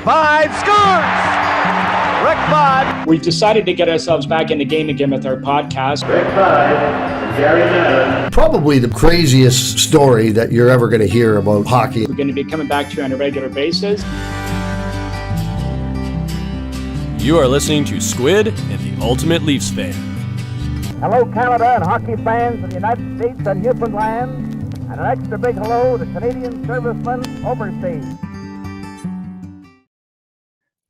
5 scores! Rick Vaughn. We've decided to get ourselves back in the game again with our podcast. Rick Vaughn, Gary Madden. Probably the craziest story that you're ever going to hear about hockey. We're going to be coming back to you on a regular basis. You are listening to Squid and the Ultimate Leafs Fan. Hello, Canada and hockey fans of the United States and Newfoundland, and an extra big hello to Canadian servicemen overseas.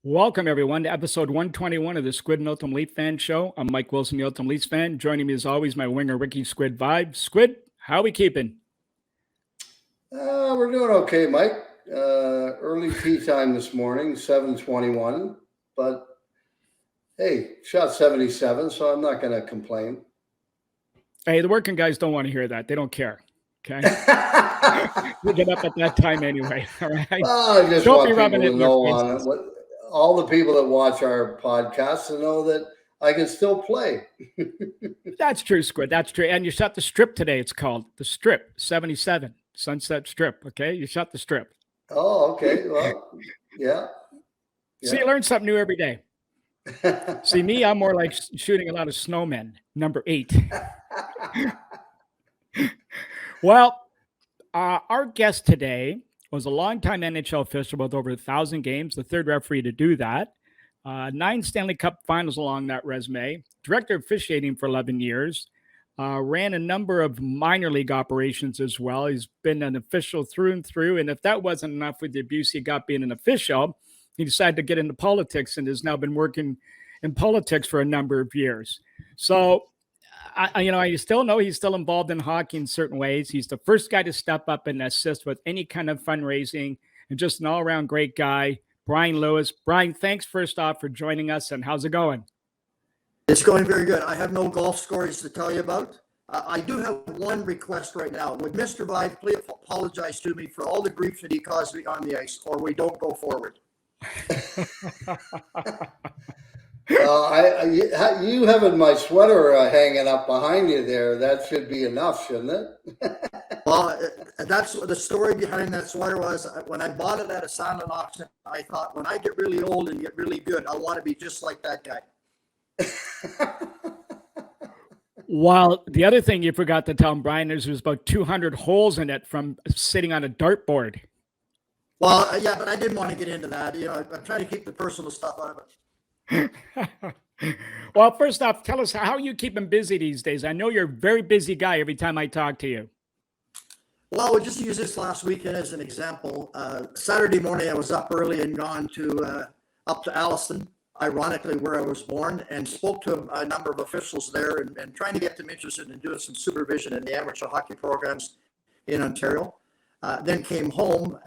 Welcome, everyone, to episode 121 of the Squid and Ultimate Leaf Fan Show. I'm Mike Wilson, the Ultimate Leafs fan. Joining me, as always, my winger, Ricky Squid Vibe. Squid, how are we keeping? We're doing okay, Mike. Early tea time this morning, 7:21. But, hey, shot 77, so I'm not going to complain. Hey, the working guys don't want to hear that. They don't care, okay? We get up at that time anyway, all right? Well, I just Don't want be rubbing people it to in know their on faces. it. All the people that watch our podcast to know that I can still play. That's true, Squid. That's true. And you shot the strip today. It's called the Strip 77, Sunset Strip. Okay, you shot the strip. Oh, okay. Well, yeah. So you learn something new every day. See, me, I'm more like shooting a lot of snowmen. Number 8. Well, our guest today was a longtime NHL official with over 1,000 games, the third referee to do that. 9 Stanley Cup finals along that resume. Director of Officiating for 11 years. Ran a number of minor league operations as well. He's been an official through and through. And if that wasn't enough with the abuse he got being an official, he decided to get into politics and has now been working in politics for a number of years. So, I still know he's still involved in hockey in certain ways. He's the first guy to step up and assist with any kind of fundraising, and just an all-around great guy, Bryan Lewis. Bryan, thanks first off for joining us, and how's it going? It's going very good. I have no golf stories to tell you about. I do have one request right now. Would Mr. Vibe please apologize to me for all the grief that he caused me on the ice, or we don't go forward? You having my sweater hanging up behind you there, that should be enough, shouldn't it? Well, that's what the story behind that sweater was. When I bought it at a silent auction, I thought, when I get really old and get really good, I want to be just like that guy. Well, the other thing you forgot to tell him, Bryan, is there's about 200 holes in it from sitting on a dartboard. Well, yeah, but I didn't want to get into that. I'm trying to keep the personal stuff out of it. Well, first off, tell us, how are you keeping busy these days? I know you're a very busy guy every time I talk to you. Well, we'll just use this last weekend as an example. Saturday morning, I was up early and gone to up to Alliston, ironically where I was born, and spoke to a number of officials there and trying to get them interested in doing some supervision in the amateur hockey programs in Ontario. Then came home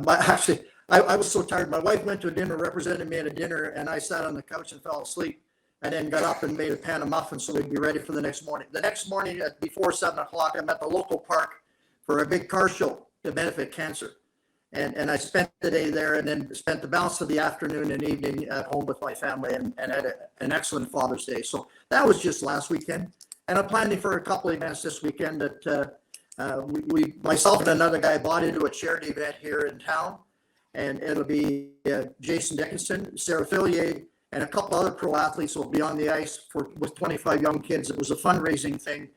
actually, I was so tired. My wife went to a dinner, represented me at a dinner, and I sat on the couch and fell asleep, and then got up and made a pan of muffins so we'd be ready for the next morning. The next morning, before 7 o'clock, I'm at the local park for a big car show to benefit cancer. And I spent the day there, and then spent the balance of the afternoon and evening at home with my family, and had an excellent Father's Day. So that was just last weekend. And I'm planning for a couple of events this weekend that we myself and another guy bought into a charity event here in town. And it'll be Jason Dickinson, Sarah Fillier, and a couple other pro athletes will be on the ice with 25 young kids. It was a fundraising thing.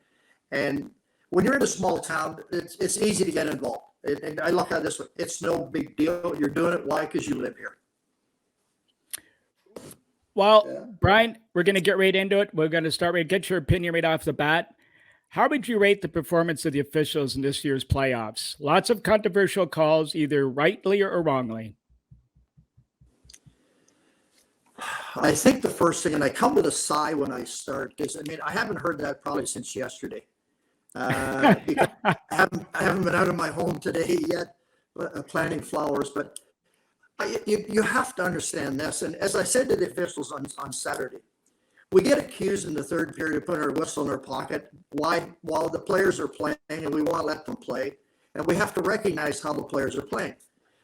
And when you're in a small town, it's easy to get involved. And I look at it this way. It's no big deal. You're doing it. Why? Because you live here. Well, yeah. Bryan, we're going to get right into it. We're going to get your opinion right off the bat. How would you rate the performance of the officials in this year's playoffs? Lots of controversial calls, either rightly or wrongly. I think the first thing, and I come with a sigh when I start, is, I haven't heard that probably since yesterday. Because I haven't been out of my home today yet, planting flowers, but you have to understand this. And as I said to the officials on Saturday, we get accused in the third period of putting our whistle in our pocket while the players are playing, and we want to let them play. And we have to recognize how the players are playing.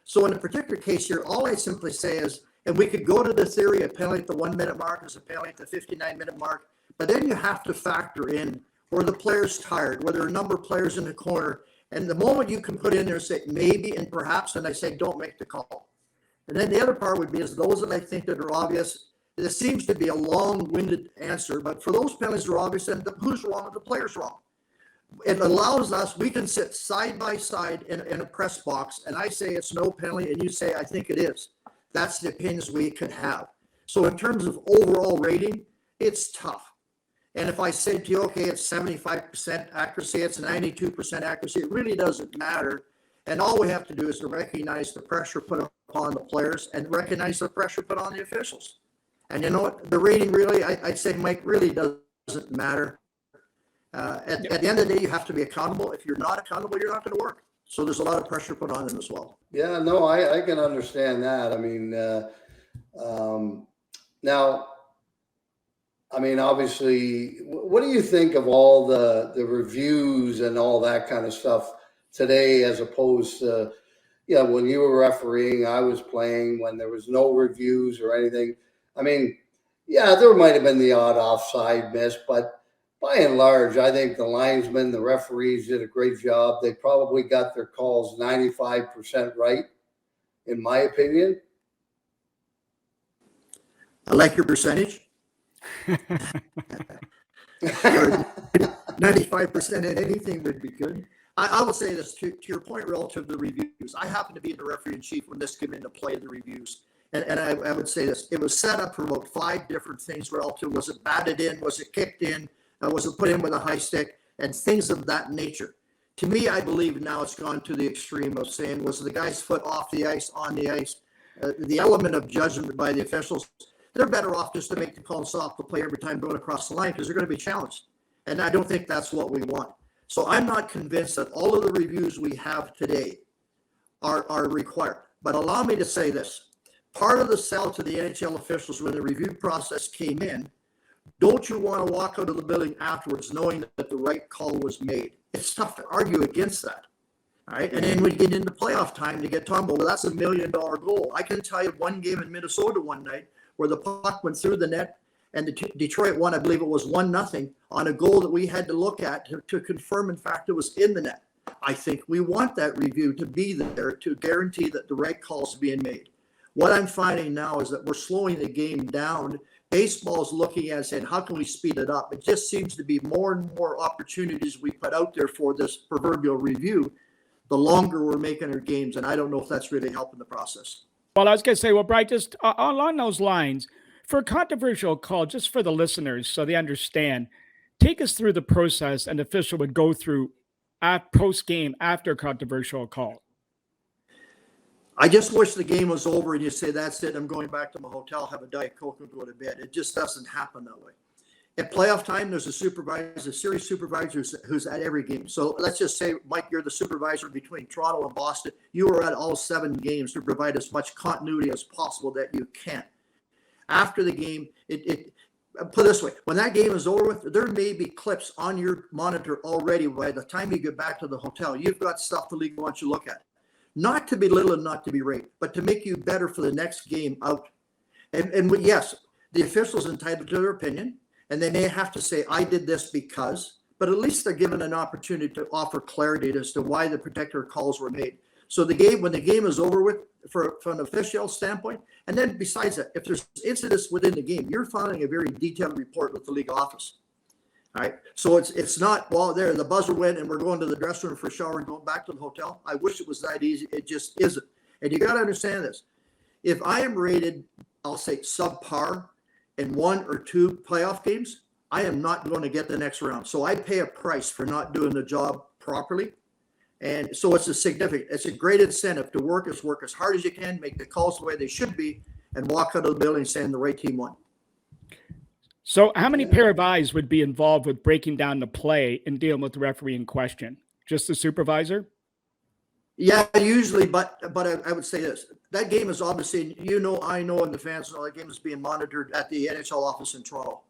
So in a particular case here, all I simply say is, and we could go to the theory of penalty at the 1 minute mark as a penalty at the 59-minute mark, but then you have to factor in where the player's tired, where there are a number of players in the corner. And the moment you can put in there and say maybe and perhaps, and I say don't make the call. And then the other part would be is those that I think that are obvious. This seems to be a long-winded answer, but for those penalties that are obvious, then who's wrong and the player's wrong. It allows us, we can sit side by side in a press box, and I say it's no penalty, and you say, I think it is. That's the opinions we could have. So in terms of overall rating, it's tough. And if I said to you, okay, it's 75% accuracy, it's 92% accuracy, it really doesn't matter. And all we have to do is to recognize the pressure put upon the players and recognize the pressure put on the officials. And you know what? The rating really, I'd say, Mike, really doesn't matter. At the end of the day, you have to be accountable. If you're not accountable, you're not going to work. So there's a lot of pressure put on them as well. Yeah, no, I can understand that. I mean, now, I mean, obviously, what do you think of all the reviews and all that kind of stuff today, as opposed to, when you were refereeing, I was playing, when there was no reviews or anything? I mean, yeah, there might have been the odd offside miss, but by and large, I think the linesmen, the referees did a great job. They probably got their calls 95% right, in my opinion. I like your percentage. 95% in anything would be good. I will say this to your point relative to the reviews. I happen to be the referee in chief when this came into play, the reviews. And I would say this, it was set up for about 5 different things relative. Was it batted in? Was it kicked in? Was it put in with a high stick? And things of that nature. To me, I believe now it's gone to the extreme of saying, was the guy's foot off the ice, on the ice? The element of judgment by the officials, they're better off just to make the call and stop the play every time going across the line because they're going to be challenged. And I don't think that's what we want. So I'm not convinced that all of the reviews we have today are required. But allow me to say this. Part of the sell to the NHL officials when the review process came in, don't you want to walk out of the building afterwards knowing that the right call was made? It's tough to argue against that. All right. And then we get into playoff time to get talking about, well, that's $1 million goal. I can tell you one game in Minnesota one night where the puck went through the net and the Detroit won, I believe it was 1-0 on a goal that we had to look at to confirm, in fact, it was in the net. I think we want that review to be there to guarantee that the right call is being made. What I'm finding now is that we're slowing the game down. Baseball's looking at saying, how can we speed it up? It just seems to be more and more opportunities we put out there for this proverbial review, the longer we're making our games. And I don't know if that's really helping the process. Well, I was going to say, well, Brian, just along those lines, for a controversial call, just for the listeners so they understand, take us through the process an official would go through at post-game after a controversial call. I just wish the game was over and you say, that's it, I'm going back to my hotel, have a Diet Coke and go to bed. It just doesn't happen that way. At playoff time, there's a supervisor, a series supervisor who's at every game. So let's just say, Mike, you're the supervisor between Toronto and Boston. You are at all 7 games to provide as much continuity as possible that you can. After the game, put it this way, when that game is over with, there may be clips on your monitor already by the time you get back to the hotel. You've got stuff the league wants you to look at. Not to belittle and not to berate, but to make you better for the next game out. And yes, the official's entitled to their opinion, and they may have to say, I did this because, but at least they're given an opportunity to offer clarity as to why the particular calls were made. So the game, when the game is over with, from an official standpoint, and then besides that, if there's incidents within the game, you're filing a very detailed report with the league office. All right. So it's not, well, there, the buzzer went and we're going to the dressing room for a shower and going back to the hotel. I wish it was that easy. It just isn't. And you got to understand this. If I am rated, I'll say subpar in 1 or 2 playoff games, I am not going to get the next round. So I pay a price for not doing the job properly. And so it's a great incentive to work as hard as you can, make the calls the way they should be, and walk out of the building saying the right team won. So how many pair of eyes would be involved with breaking down the play and dealing with the referee in question? Just the supervisor? Yeah, usually, but I would say this. That game is obviously, I know, and the fans know that game is being monitored at the NHL office in Toronto.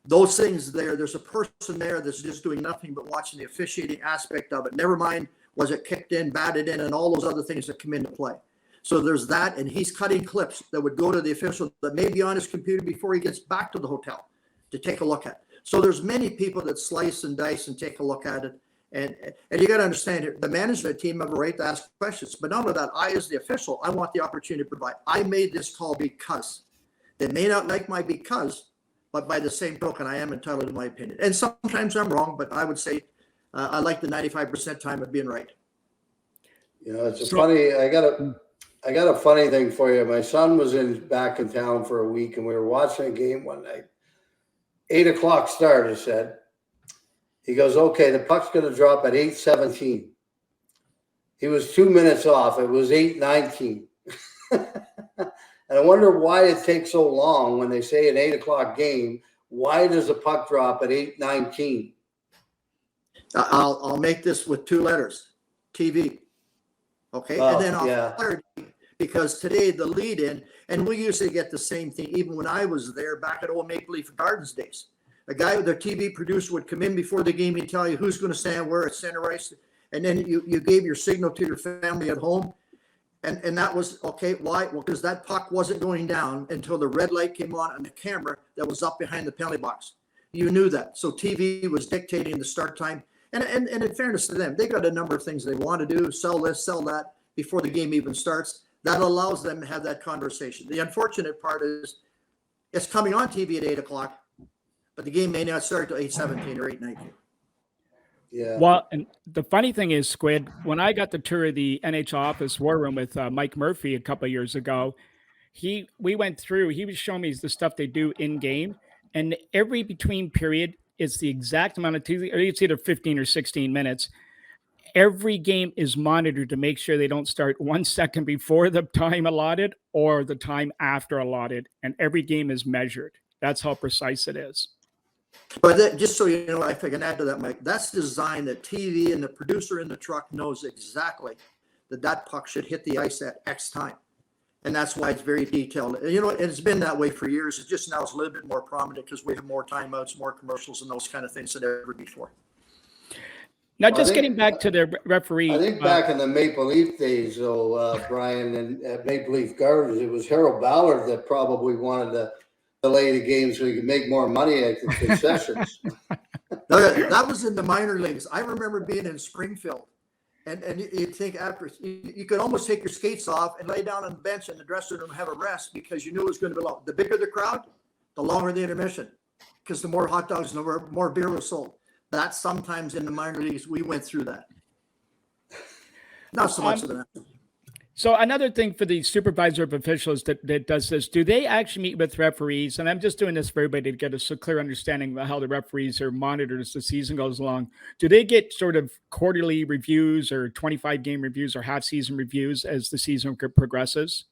Those things there's a person there that's just doing nothing but watching the officiating aspect of it. Never mind, was it kicked in, batted in, and all those other things that come into play. So there's that, and he's cutting clips that would go to the official that may be on his computer before he gets back to the hotel to take a look at. So there's many people that slice and dice and take a look at it. And you got to understand here, the management team have a right to ask questions. But not only that, I, as the official, I want the opportunity to provide. I made this call because. They may not like my because, but by the same token, I am entitled to my opinion. And sometimes I'm wrong, but I would say I like the 95% time of being right. You know, it's funny. I got a funny thing for you. My son was back in town for a week, and we were watching a game one night. 8 o'clock start, he said. He goes, okay, the puck's going to drop at 8:17. He was 2 minutes off. It was 8:19. And I wonder why it takes so long when they say an 8 o'clock game. Why does the puck drop at 8:19? I'll make this with 2 letters, TV. Okay, Oh, and then I'll yeah. clarity, because today the lead-in, and we usually get the same thing. Even when I was there back at old Maple Leaf Gardens days, a guy with their TV producer would come in before the game and tell you who's going to stand where at center ice, and then you gave your signal to your family at home. And that was okay. Why? Well, because that puck wasn't going down until the red light came on the camera that was up behind the penalty box. You knew that. So TV was dictating the start time. And in fairness to them, they got a number of things they want to do, sell this, sell that before the game even starts. That allows them to have that conversation. The unfortunate part is it's coming on TV at 8 o'clock, but the game may not start until 8:17 or 8:19. Yeah. Well, and the funny thing is, Squid, when I got the tour of the NHL office war room with Mike Murphy a couple of years ago, we went through, he was showing me the stuff they do in game, and every between period is the exact amount of TV, or it's either 15 or 16 minutes. Every game is monitored to make sure they don't start 1 second before the time allotted or the time after allotted, and every game is measured. That's how precise it is. But that, just so you know, if I can add to that, Mike, that's designed that TV and the producer in the truck knows exactly that puck should hit the ice at X time. And that's why it's very detailed. You know, it's been that way for years. It's just now it's a little bit more prominent because we have more timeouts, more commercials, and those kind of things than ever before. Now, just getting back to the referee. I think back in the Maple Leaf days, though, Brian, and at Maple Leaf Gardens, it was Harold Ballard that probably wanted to delay the game so he could make more money at the concessions. That was in the minor leagues. I remember being in Springfield, and you'd think after you could almost take your skates off and lay down on the bench in the dressing room and have a rest because you knew it was going to be long. The bigger the crowd, the longer the intermission, because the more hot dogs, the more beer was sold. That sometimes in the minor leagues we went through that. Not so much of that. So another thing for the supervisor of officials that does this, do they actually meet with referees? And I'm just doing this for everybody to get a clear understanding of how the referees are monitored as the season goes along. Do they get sort of quarterly reviews or 25-game reviews or half-season reviews as the season progresses?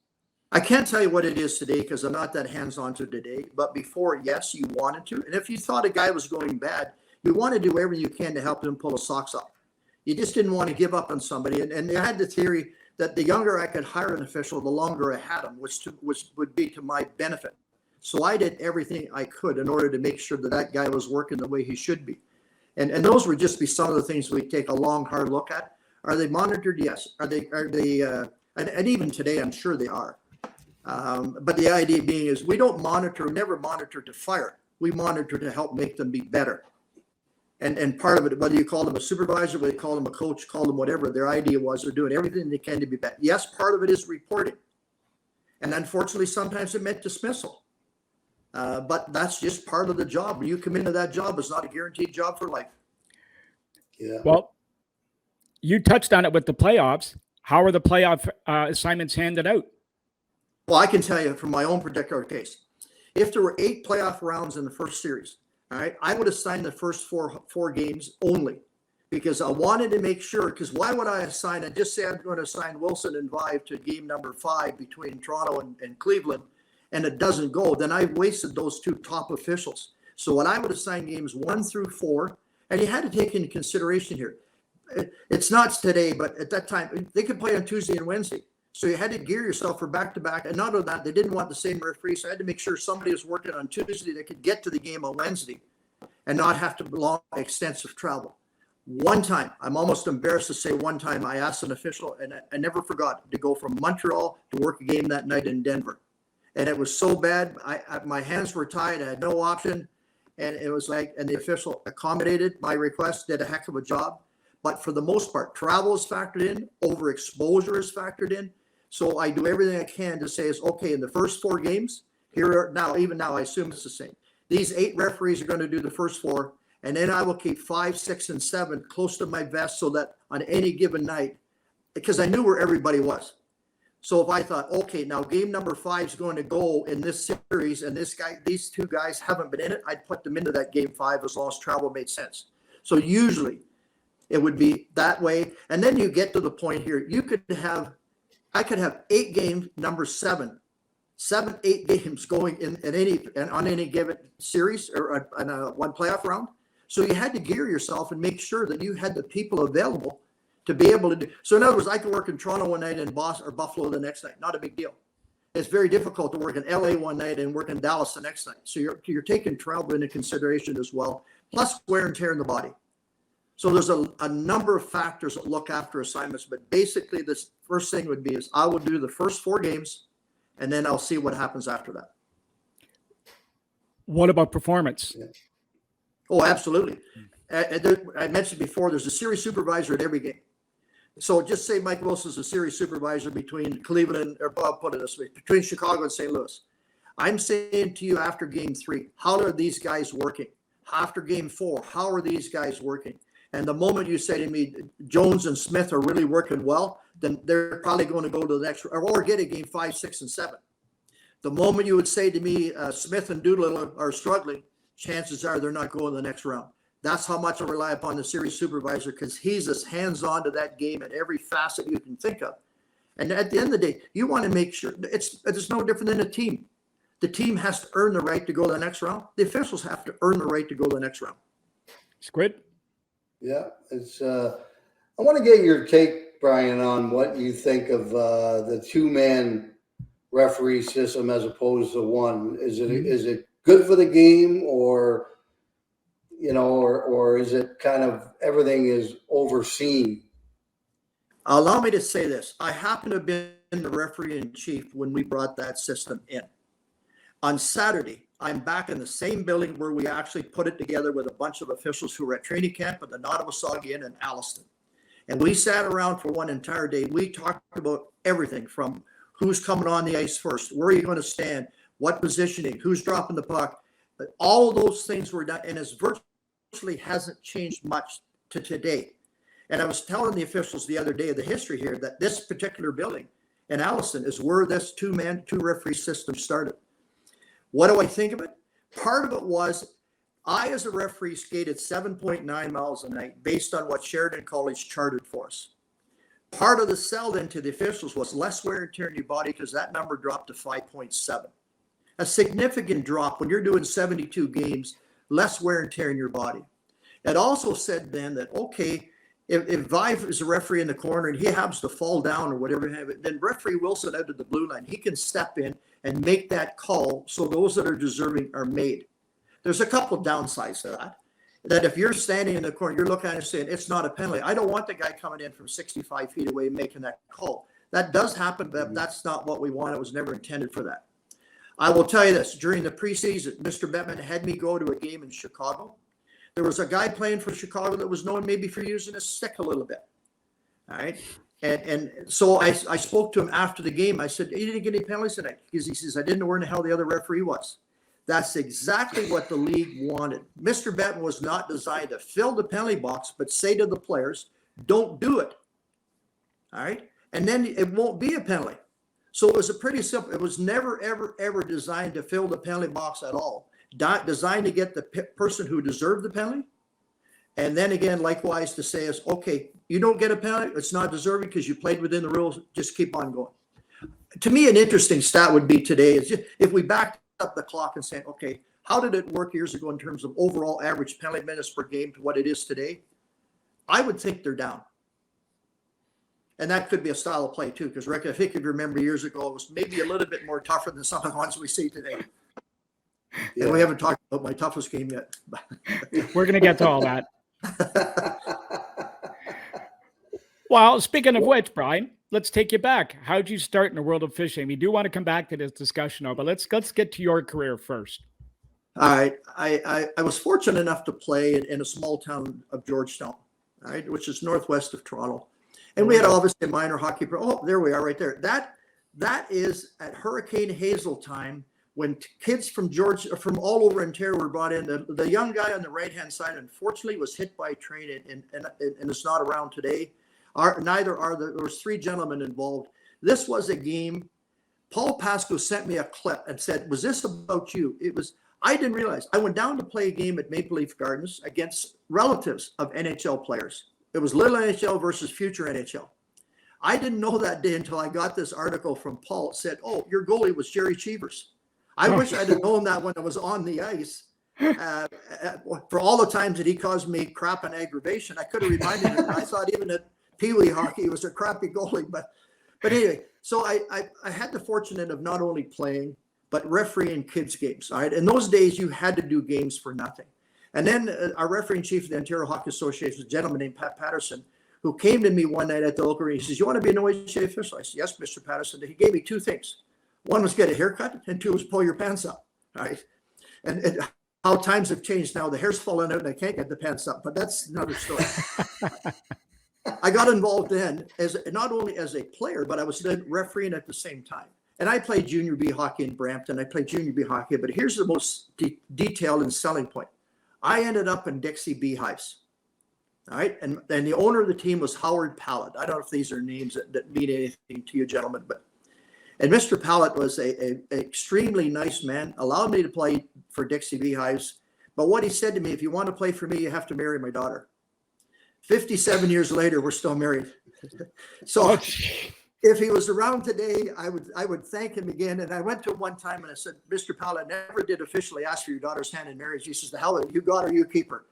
I can't tell you what it is today because I'm not that hands-on to today. But before, yes, you wanted to. And if you thought a guy was going bad, you want to do everything you can to help him pull his socks up. You just didn't want to give up on somebody. And they had the theory that the younger I could hire an official, the longer I had him, which would be to my benefit. So I did everything I could in order to make sure that guy was working the way he should be. And those would just be some of the things we take a long, hard look at. Are they monitored? Yes. Are they and even today, I'm sure they are. But the idea being is we don't never monitor to fire. We monitor to help make them be better. And part of it, whether you call them a supervisor, whether you call them a coach, call them whatever, their idea was they're doing everything they can to be better. Yes, part of it is reporting. And unfortunately, sometimes it meant dismissal. But that's just part of the job. When you come into that job, it's not a guaranteed job for life. Yeah. Well, you touched on it with the playoffs. How are the playoff assignments handed out? Well, I can tell you from my own particular case, if there were 8 playoff rounds in the first series, all right, I would assign the first four games only because I wanted to make sure, because why would I assign it? Just say I'm going to assign Wilson and Vive to game number 5 between Toronto and Cleveland, and it doesn't go, then I wasted those 2 top officials. So what I would assign games 1 through 4, and you had to take into consideration here, it's not today, but at that time, they could play on Tuesday and Wednesday. So you had to gear yourself for back-to-back. And not only that, they didn't want the same referee. So I had to make sure somebody was working on Tuesday that could get to the game on Wednesday and not have to long, extensive travel. One time, I'm almost embarrassed to say one time, I asked an official, and I never forgot, to go from Montreal to work a game that night in Denver. And it was so bad, my hands were tied. I had no option. And it was like, and the official accommodated my request, did a heck of a job. But for the most part, travel is factored in, overexposure is factored in. So I do everything I can to say is, okay, in the first 4 games, here are now, even now, I assume it's the same. These 8 referees are going to do the first 4, and then I will keep 5, 6, and 7 close to my vest so that on any given night, because I knew where everybody was. So if I thought, okay, now game number 5 is going to go in this series, and these 2 guys haven't been in it, I'd put them into that game 5 as long as travel made sense. So usually it would be that way. And then you get to the point here, I could have 8 games, number 7, 8 games going on any given series or on one playoff round. So you had to gear yourself and make sure that you had the people available to be able to do. So in other words, I could work in Toronto one night and Boston or Buffalo the next night. Not a big deal. It's very difficult to work in LA one night and work in Dallas the next night. So you're taking travel into consideration as well, plus wear and tear in the body. So there's a number of factors that look after assignments, but basically this first thing would be is I will do the first 4 games and then I'll see what happens after that. What about performance? Oh, absolutely. I mentioned before, there's a series supervisor at every game. So just say Mike Wilson's a series supervisor between Cleveland, or I'll put it this way, between Chicago and St. Louis. I'm saying to you after game 3, how are these guys working? After game 4, how are these guys working? And the moment you say to me, Jones and Smith are really working well, then they're probably going to go to the next, or get a game 5, 6, and 7. The moment you would say to me, Smith and Doolittle are struggling, chances are they're not going to the next round. That's how much I rely upon the series supervisor, because he's as hands-on to that game at every facet you can think of. And at the end of the day, you want to make sure it's no different than a team. The team has to earn the right to go to the next round. The officials have to earn the right to go to the next round. Squid? Yeah, it's. I want to get your take, Bryan, on what you think of the 2-man referee system as opposed to one. Is it good for the game, or or is it kind of everything is overseen? Allow me to say this. I happen to have been the referee in chief when we brought that system in. On Saturday, I'm back in the same building where we actually put it together with a bunch of officials who were at training camp at the Nottawasaga Inn in Alliston. And we sat around for one entire day. We talked about everything from who's coming on the ice first, where are you going to stand, what positioning, who's dropping the puck. But all of those things were done, and it virtually hasn't changed much to today. And I was telling the officials the other day of the history here that this particular building in Alliston is where this 2-man, 2-referee system started. What do I think of it? Part of it was I, as a referee, skated 7.9 miles a night based on what Sheridan College charted for us. Part of the sell then to the officials was less wear and tear in your body, because that number dropped to 5.7. A significant drop when you're doing 72 games, less wear and tear in your body. It also said then that, okay, if Vive is a referee in the corner and he happens to fall down or whatever, then referee Wilson out of the blue line, he can step in and make that call so those that are deserving are made. There's a couple of downsides to that if you're standing in the corner, you're looking at it and saying, it's not a penalty. I don't want the guy coming in from 65 feet away making that call. That does happen, but that's not what we want. It was never intended for that. I will tell you this, during the preseason, Mr. Bettman had me go to a game in Chicago. There was a guy playing for Chicago that was known maybe for using his stick a little bit. All right. And so I spoke to him after the game. I said, you didn't get any penalties tonight? Because he says, I didn't know where in the hell the other referee was. That's exactly what the league wanted. Mr. Bettman was not designed to fill the penalty box, but say to the players, don't do it. All right. And then it won't be a penalty. So it was a pretty simple, it was never, ever, ever designed to fill the penalty box at all. Designed to get the person who deserved the penalty. And then again, likewise to say is, okay, you don't get a penalty, it's not deserving because you played within the rules, just keep on going. To me, an interesting stat would be today is if we backed up the clock and saying, okay, how did it work years ago in terms of overall average penalty minutes per game to what it is today? I would think they're down. And that could be a style of play too, because Rick, I think if you remember years ago, it was maybe a little bit more tougher than some of the ones we see today. Yeah. And we haven't talked about my toughest game yet. We're going to get to all that. Well, speaking of which, Bryan, let's take you back. How did you start in the world of fishing? We do want to come back to this discussion, but let's get to your career first. All right. I was fortunate enough to play in a small town of Georgetown. right, which is northwest of Toronto. And we had obviously a minor hockey pro. Oh, there we are right there. That is at Hurricane Hazel time when kids from Georgia, from all over Ontario were brought in. The young guy on the right-hand side, unfortunately, was hit by a train and is not around today. There was 3 gentlemen involved. This was a game. Paul Pasco sent me a clip and said, was this about you? It was. I didn't realize. I went down to play a game at Maple Leaf Gardens against relatives of NHL players. It was little NHL versus future NHL. I didn't know that day until I got this article from Paul. It said, oh, your goalie was Jerry Cheevers. I wish I'd have known that when I was on the ice. For all the times that he caused me crap and aggravation, I could have reminded him. I thought even at Pee Wee hockey, he was a crappy goalie. But anyway, so I had the fortune of not only playing, but refereeing kids' games. All right. In those days, you had to do games for nothing. And then our refereeing chief of the Ontario Hockey Association, a gentleman named Pat Patterson, who came to me one night at the local arena. He says, you want to be an OHA official? I said, yes, Mr. Patterson. He gave me 2 things. One was get a haircut, and 2 was pull your pants up. All right. And how times have changed now. The hair's falling out and I can't get the pants up, but that's another story. I got involved then as not only as a player, but I was then refereeing at the same time. And I played junior B hockey in Brampton. I played junior B hockey, but here's the most detailed and selling point. I ended up in Dixie Beehives. All right. And the owner of the team was Howard Pallett. I don't know if these are names that mean anything to you gentlemen, and Mr. Pallett was a extremely nice man, allowed me to play for Dixie Beehives. But what he said to me, if you want to play for me, you have to marry my daughter. 57 years later, we're still married. So if he was around today, I would thank him again. And I went to him one time and I said, Mr. Pallett, never did officially ask for your daughter's hand in marriage. He says, the hell, you got her, you keep her.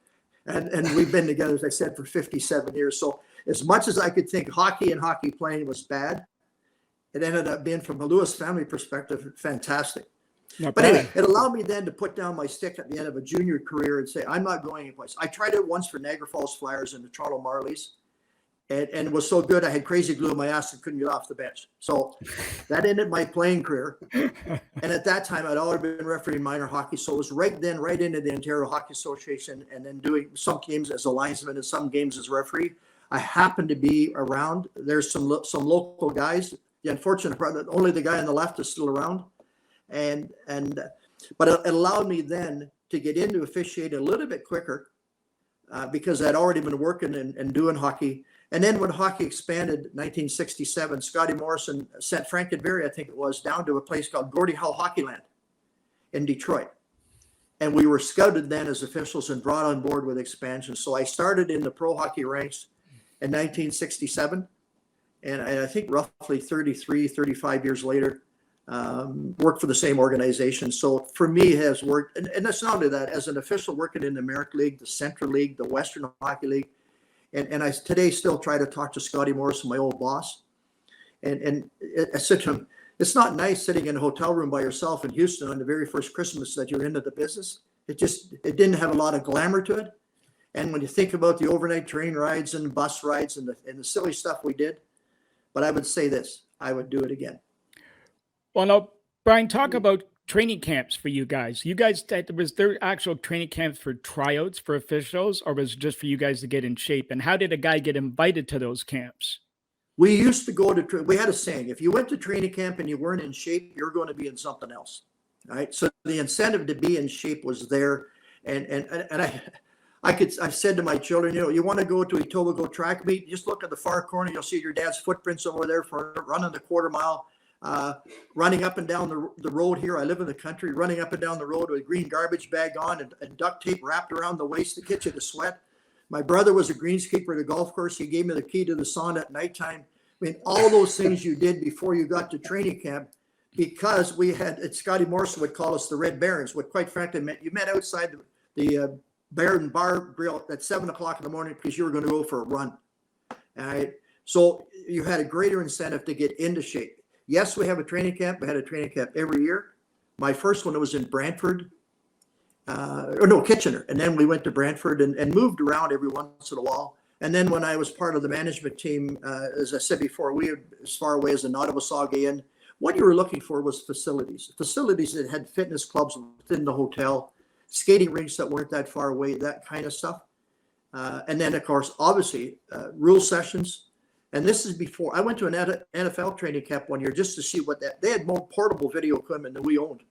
And we've been together, as I said, for 57 years. So as much as I could think hockey and hockey playing was bad, it ended up being, from a Lewis family perspective, fantastic. But anyway, it allowed me then to put down my stick at the end of a junior career and say, I'm not going anyplace. I tried it once for Niagara Falls Flyers and the Toronto Marlies. And it was so good, I had crazy glue in my ass and couldn't get off the bench. So that ended my playing career. And at that time, I'd already been refereeing minor hockey. So it was right into the Ontario Hockey Association and then doing some games as a linesman and some games as referee. I happened to be around. There's some local guys. The unfortunate part that only the guy on the left is still around. But it allowed me then to get into officiating a little bit quicker because I'd already been working and doing hockey. And then when hockey expanded, 1967, Scotty Morrison sent Frank Adveri, I think it was, down to a place called Gordie Howe Hockeyland in Detroit. And we were scouted then as officials and brought on board with expansion. So I started in the pro hockey ranks in 1967. And I think roughly 35 years later, worked for the same organization. So for me, it has worked. And it's not only that, as an official working in the American League, the Central League, the Western Hockey League, and I today still try to talk to Scotty Morrison, my old boss. And I said to him, it's not nice sitting in a hotel room by yourself in Houston on the very first Christmas that you're into the business. It didn't have a lot of glamour to it. And when you think about the overnight train rides and bus rides and the silly stuff we did, but I would say this, I would do it again. Well, now, Bryan, talk about training camps for you guys. Was there actual training camps for tryouts for officials, or was it just for you guys to get in shape? And how did a guy get invited to those camps? We used to go to, we had a saying, if you went to training camp and you weren't in shape, you're going to be in something else. All right. So the incentive to be in shape was there. And I've said to my children, you want to go to a Etobicoke track meet, just look at the far corner. You'll see your dad's footprints over there for running the quarter mile. Running up and down the road here. I live in the country, running up and down the road with a green garbage bag on and duct tape wrapped around the waist to get you to sweat. My brother was a greenskeeper at a golf course. He gave me the key to the sauna at nighttime. I mean, all those things you did before you got to training camp, because we had, Scotty Morrison would call us the Red Barons, what quite frankly meant you met outside the Baron Bar Grill at 7 o'clock in the morning because you were going to go for a run. All right. So you had a greater incentive to get into shape. Yes, we have a training camp. We had a training camp every year. My first one was in Brantford, Kitchener. And then we went to Brantford and moved around every once in a while. And then when I was part of the management team, as I said before, we were as far away as the Nottawasaga Inn. What you were looking for was facilities that had fitness clubs within the hotel, skating rinks that weren't that far away, that kind of stuff. And then, of course, obviously, rule sessions. And this is before I went to an NFL training camp one year just to see what they had more portable video equipment than we owned.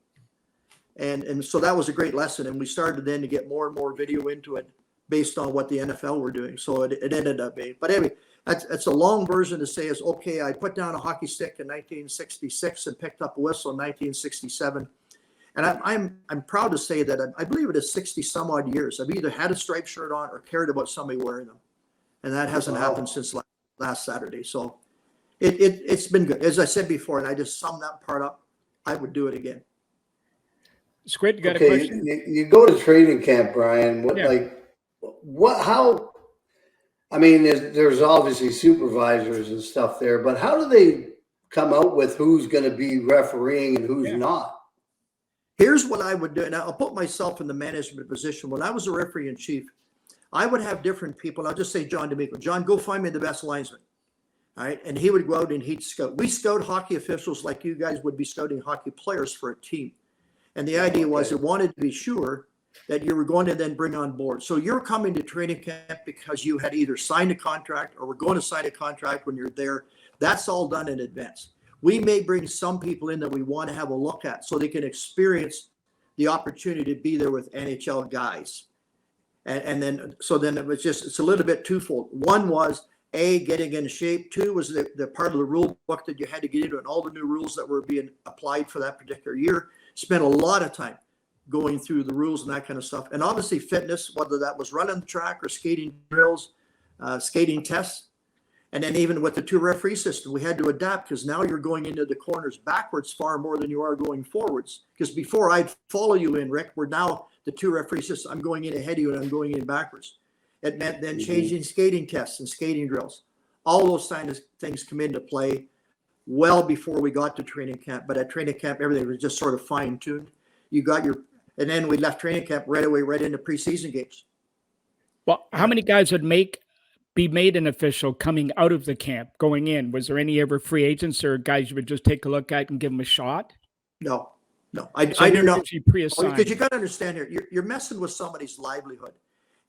And so that was a great lesson. And we started then to get more and more video into it based on what the NFL were doing. So it ended up being, but anyway, that's a long version to say is, okay, I put down a hockey stick in 1966 and picked up a whistle in 1967. And I'm proud to say that I believe it is 60 some odd years. I've either had a striped shirt on or cared about somebody wearing them. And that hasn't happened since last Saturday. So it's been good. As I said before, and I just summed that part up, I would do it again. Squid, you got a question? You go to training camp, Brian. How? I mean, there's obviously supervisors and stuff there, but how do they come out with who's going to be refereeing and who's not? Here's what I would do. And I'll put myself in the management position. When I was a referee in chief, I would have different people. I'll just say John D'Amico. John, go find me the best linesman. All right. And he would go out and he'd scout. We scout hockey officials like you guys would be scouting hockey players for a team. And the idea was it wanted to be sure that you were going to then bring on board. So you're coming to training camp because you had either signed a contract or were going to sign a contract when you're there. That's all done in advance. We may bring some people in that we want to have a look at so they can experience the opportunity to be there with NHL guys. And then it was it's a little bit twofold. One was getting in shape. Two was the part of the rule book that you had to get into and all the new rules that were being applied for that particular year. Spent a lot of time going through the rules and that kind of stuff. And obviously fitness, whether that was running the track or skating drills, skating tests. And then even with the two referee system, we had to adapt because now you're going into the corners backwards far more than you are going forwards. Because before I'd follow you in, Rick, we're now the two referee system. I'm going in ahead of you and I'm going in backwards. It meant then changing skating tests and skating drills. All those kind of things come into play well before we got to training camp. But at training camp, everything was just sort of fine-tuned. And then we left training camp right away, right into preseason games. Well, how many guys would be made an official coming out of the camp, going in? Was there any ever free agents or guys you would just take a look at and give them a shot? No. I do not. Pre-assigned. Because you got to understand here, you're messing with somebody's livelihood.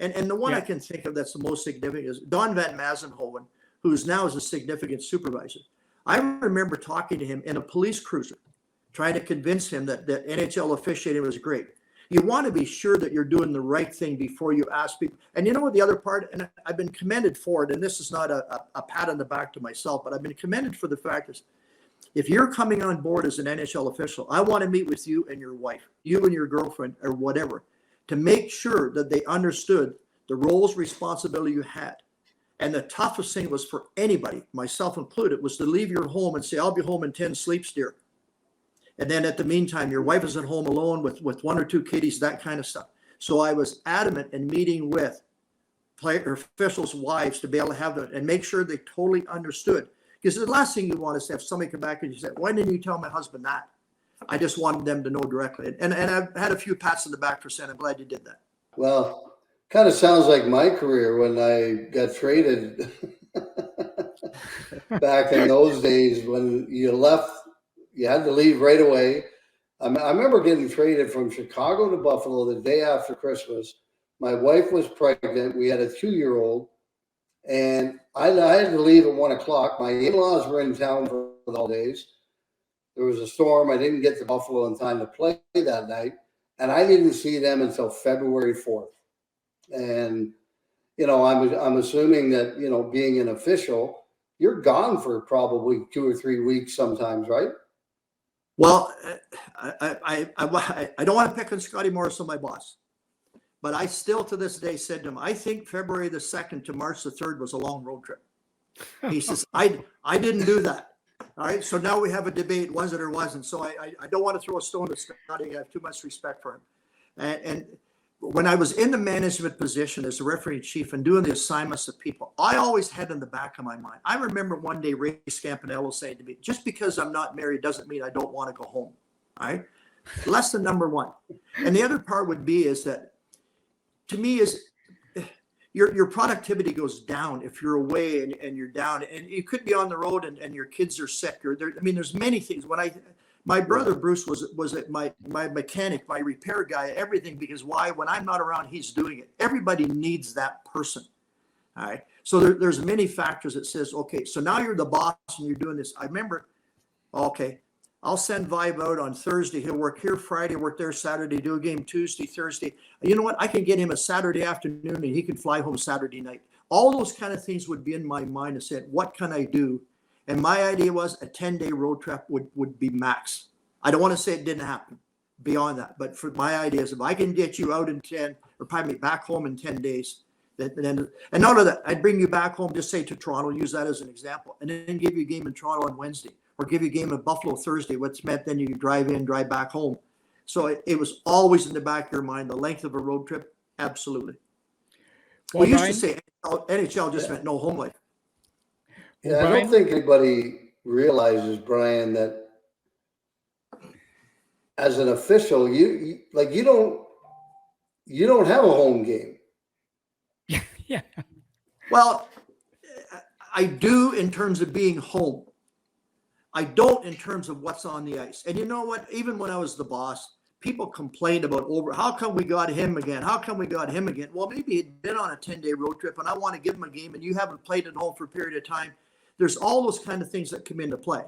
And the one I can think of that's the most significant is Don Van Mazenhoven, who's now is a significant supervisor. I remember talking to him in a police cruiser, trying to convince him that NHL officiating was great. You want to be sure that you're doing the right thing before you ask people. And you know what the other part, and I've been commended for it, and this is not a pat on the back to myself, but I've been commended for the fact is, if you're coming on board as an NHL official, I want to meet with you and your wife, you and your girlfriend or whatever, to make sure that they understood the roles, responsibility you had. And the toughest thing was for anybody, myself included, was to leave your home and say, I'll be home in 10 sleeps, dear. And then at the meantime, your wife is at home alone with one or two kiddies, that kind of stuff. So I was adamant in meeting with player officials' wives to be able to have that and make sure they totally understood. Because the last thing you want is to have somebody come back and you say, why didn't you tell my husband that? I just wanted them to know directly. And I've had a few pats on the back for saying, I'm glad you did that. Well, kind of sounds like my career when I got traded back in those days when you left. You had to leave right away. I remember getting traded from Chicago to Buffalo the day after Christmas. My wife was pregnant. We had a 2-year-old. And I had to leave at 1 o'clock. My in-laws were in town for the holidays. There was a storm. I didn't get to Buffalo in time to play that night. And I didn't see them until February 4th. And, I'm assuming that, being an official, you're gone for probably 2 or 3 weeks sometimes, right? Well, I don't want to pick on Scotty Morrison, my boss, but I still to this day said to him, I think February the 2nd to March the 3rd was a long road trip. He says, I didn't do that. All right. So now we have a debate, was it or wasn't. So I don't want to throw a stone at Scotty. I have too much respect for him. And when I was in the management position as a referee chief and doing the assignments of people, I always had in the back of my mind. I remember one day Ray Scampanello saying to me, just because I'm not married doesn't mean I don't want to go home. All right. Lesson number one. And the other part would be is that to me is your productivity goes down if you're away and you're down and you could be on the road and your kids are sick or there's many things. My brother Bruce was my mechanic, my repair guy, everything, because why? When I'm not around, he's doing it. Everybody needs that person. All right. So there's many factors that says, okay, so now you're the boss and you're doing this. I remember, okay, I'll send Vibe out on Thursday. He'll work here Friday, work there Saturday, do a game Tuesday, Thursday. You know what? I can get him a Saturday afternoon and he can fly home Saturday night. All those kind of things would be in my mind and said, what can I do? And my idea was a 10-day road trip would be max. I don't want to say it didn't happen beyond that, but for my ideas, if I can get you out in 10, or probably back home in 10 days, and not only that, I'd bring you back home, just say to Toronto, use that as an example, and then give you a game in Toronto on Wednesday, or give you a game in Buffalo Thursday, which meant then you could drive in, drive back home. So it was always in the back of your mind, the length of a road trip, absolutely. Well, We used Bryan, to say NHL just meant no home life. Yeah, I don't think anybody realizes, Brian, that as an official, you don't have a home game. yeah. Well, I do in terms of being home. I don't in terms of what's on the ice. And you know what? Even when I was the boss, people complained about how come we got him again? How come we got him again? Well, maybe he'd been on a 10-day road trip and I want to give him a game and you haven't played at home for a period of time. There's all those kind of things that come into play.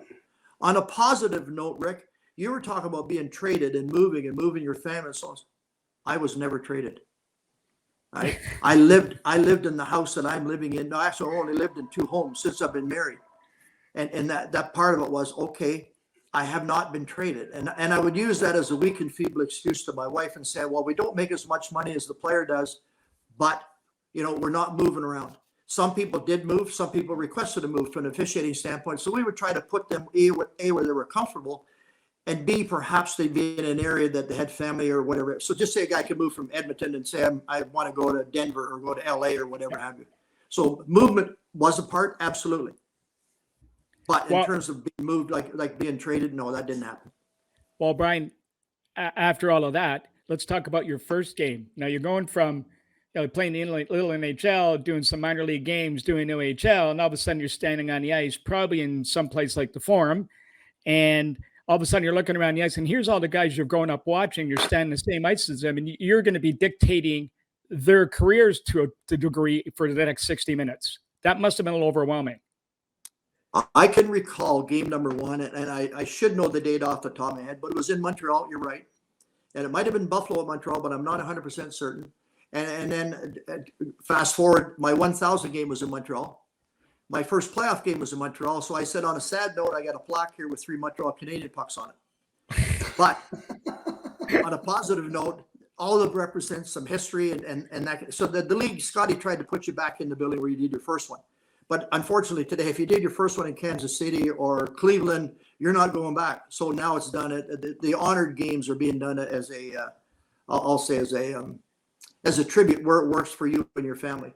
On a positive note, Rick, you were talking about being traded and moving your family and so on. I was never traded. I lived in the house that I'm living in. No, actually, I only lived in 2 homes since I've been married. And that part of it was, okay, I have not been traded. And I would use that as a weak and feeble excuse to my wife and say, well, we don't make as much money as the player does, but, we're not moving around. Some people did move. Some people requested to move from an officiating standpoint. So we would try to put them A, where they were comfortable, and B, perhaps they'd be in an area that they had family or whatever. So just say a guy could move from Edmonton and say, I want to go to Denver or go to LA or whatever have you. So movement was a part, absolutely. But in terms of being moved, like being traded, no, that didn't happen. Well, Bryan, after all of that, let's talk about your first game. Now you're going from playing the little NHL, doing some minor league games, doing OHL, and all of a sudden you're standing on the ice, probably in some place like the Forum, and all of a sudden you're looking around the ice, and here's all the guys you're growing up watching. You're standing the same ice as them, and you're going to be dictating their careers to a degree for the next 60 minutes. That must have been a little overwhelming. I can recall game number 1, and I should know the date off the top of my head, but it was in Montreal. You're right. And it might have been Buffalo at Montreal, but I'm not 100% certain. And then fast forward, my 1,000 game was in Montreal. My first playoff game was in Montreal. So I said, on a sad note, I got a plaque here with 3 Montreal Canadian pucks on it. But on a positive note, all of it represents some history and that. So the league, Scotty, tried to put you back in the building where you did your first one. But unfortunately today, if you did your first one in Kansas City or Cleveland, you're not going back. So now it's done. The honored games are being done as I'll say as a tribute where it works for you and your family.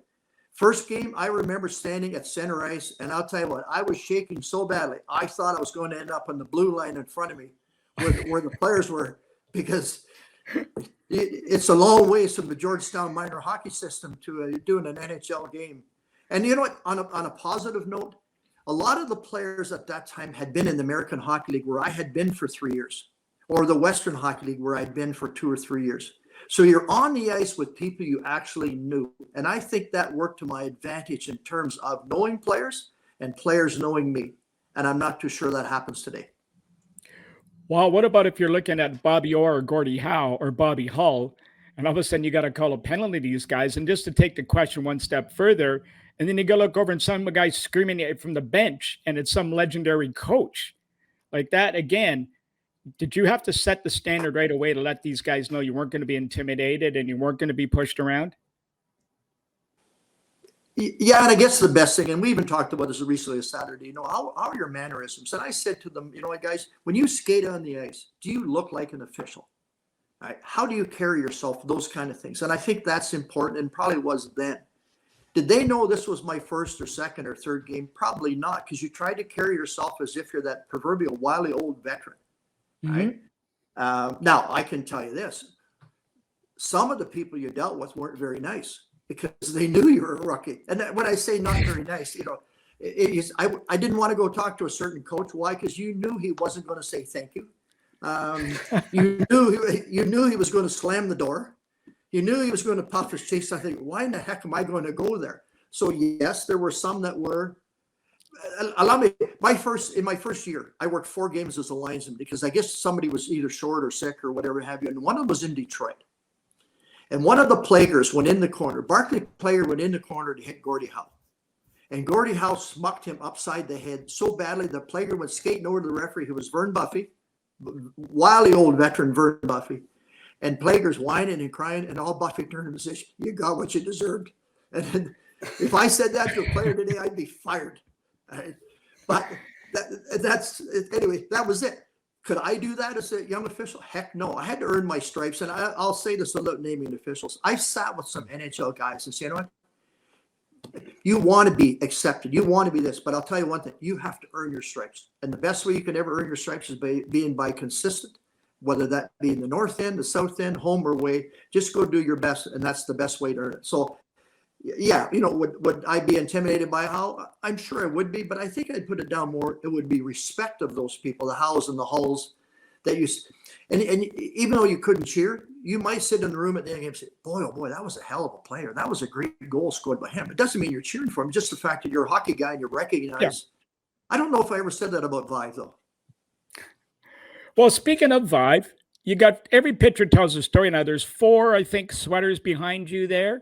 First game, I remember standing at center ice, and I'll tell you what, I was shaking so badly. I thought I was going to end up on the blue line in front of me where the players were, because it's a long ways from the Georgetown minor hockey system to doing an NHL game. And you know what, on a positive note, a lot of the players at that time had been in the American Hockey League where I had been for 3 years, or the Western Hockey League where I'd been for 2 or 3 years. So you're on the ice with people you actually knew. And I think that worked to my advantage in terms of knowing players and players knowing me. And I'm not too sure that happens today. Well, what about if you're looking at Bobby Orr or Gordie Howe or Bobby Hull, and all of a sudden you got to call a penalty to these guys? And just to take the question one step further, and then you go look over and some guy screaming at you from the bench, and it's some legendary coach. Like that, again, did you have to set the standard right away to let these guys know you weren't going to be intimidated and you weren't going to be pushed around? Yeah, and I guess the best thing, and we even talked about this recently as Saturday, how are your mannerisms? And I said to them, guys, when you skate on the ice, do you look like an official? All right, how do you carry yourself? Those kind of things. And I think that's important, and probably was then. Did they know this was my first or second or third game? Probably not, because you tried to carry yourself as if you're that proverbial wily old veteran. Right? Now, I can tell you this. Some of the people you dealt with weren't very nice because they knew you were a rookie. And when I say not very nice, I didn't want to go talk to a certain coach. Why? Because you knew he wasn't going to say thank you. You knew he was going to slam the door. You knew he was going to puff his cheeks. I think, why in the heck am I going to go there? So yes, there were some that were. Allow me. In my first year, I worked 4 games as a linesman because I guess somebody was either short or sick or whatever have you. And one of them was in Detroit. And one of the players went in the corner. Barkley player went in the corner to hit Gordie Howe. And Gordie Howe smucked him upside the head so badly the player went skating over to the referee, who was Vern Buffy, wily old veteran Vern Buffy. And Plager's whining and crying, and all Buffy turned and says, "You got what you deserved." And then, if I said that to a player today, I'd be fired. Right? But anyway, that was it. Could I do that as a young official? Heck no. I had to earn my stripes. And I'll say this without naming officials. I sat with some NHL guys and said, you know what? You want to be accepted. You want to be this. But I'll tell you one thing. You have to earn your stripes. And the best way you can ever earn your stripes is by consistent, whether that be in the north end, the south end, home or away. Just go do your best. And that's the best way to earn it. So, yeah, would I be intimidated by Howe? I'm sure I would be, but I think I'd put it down more. It would be respect of those people, the Howes and the Hulls, that you, and even though you couldn't cheer, you might sit in the room at the end of the game and say, boy, oh boy, that was a hell of a player. That was a great goal scored by him. It doesn't mean you're cheering for him. Just the fact that you're a hockey guy and you recognize. Yeah. I don't know if I ever said that about Vive, though. Well, speaking of Vive, you got every pitcher tells a story. Now, there's 4, I think, sweaters behind you there.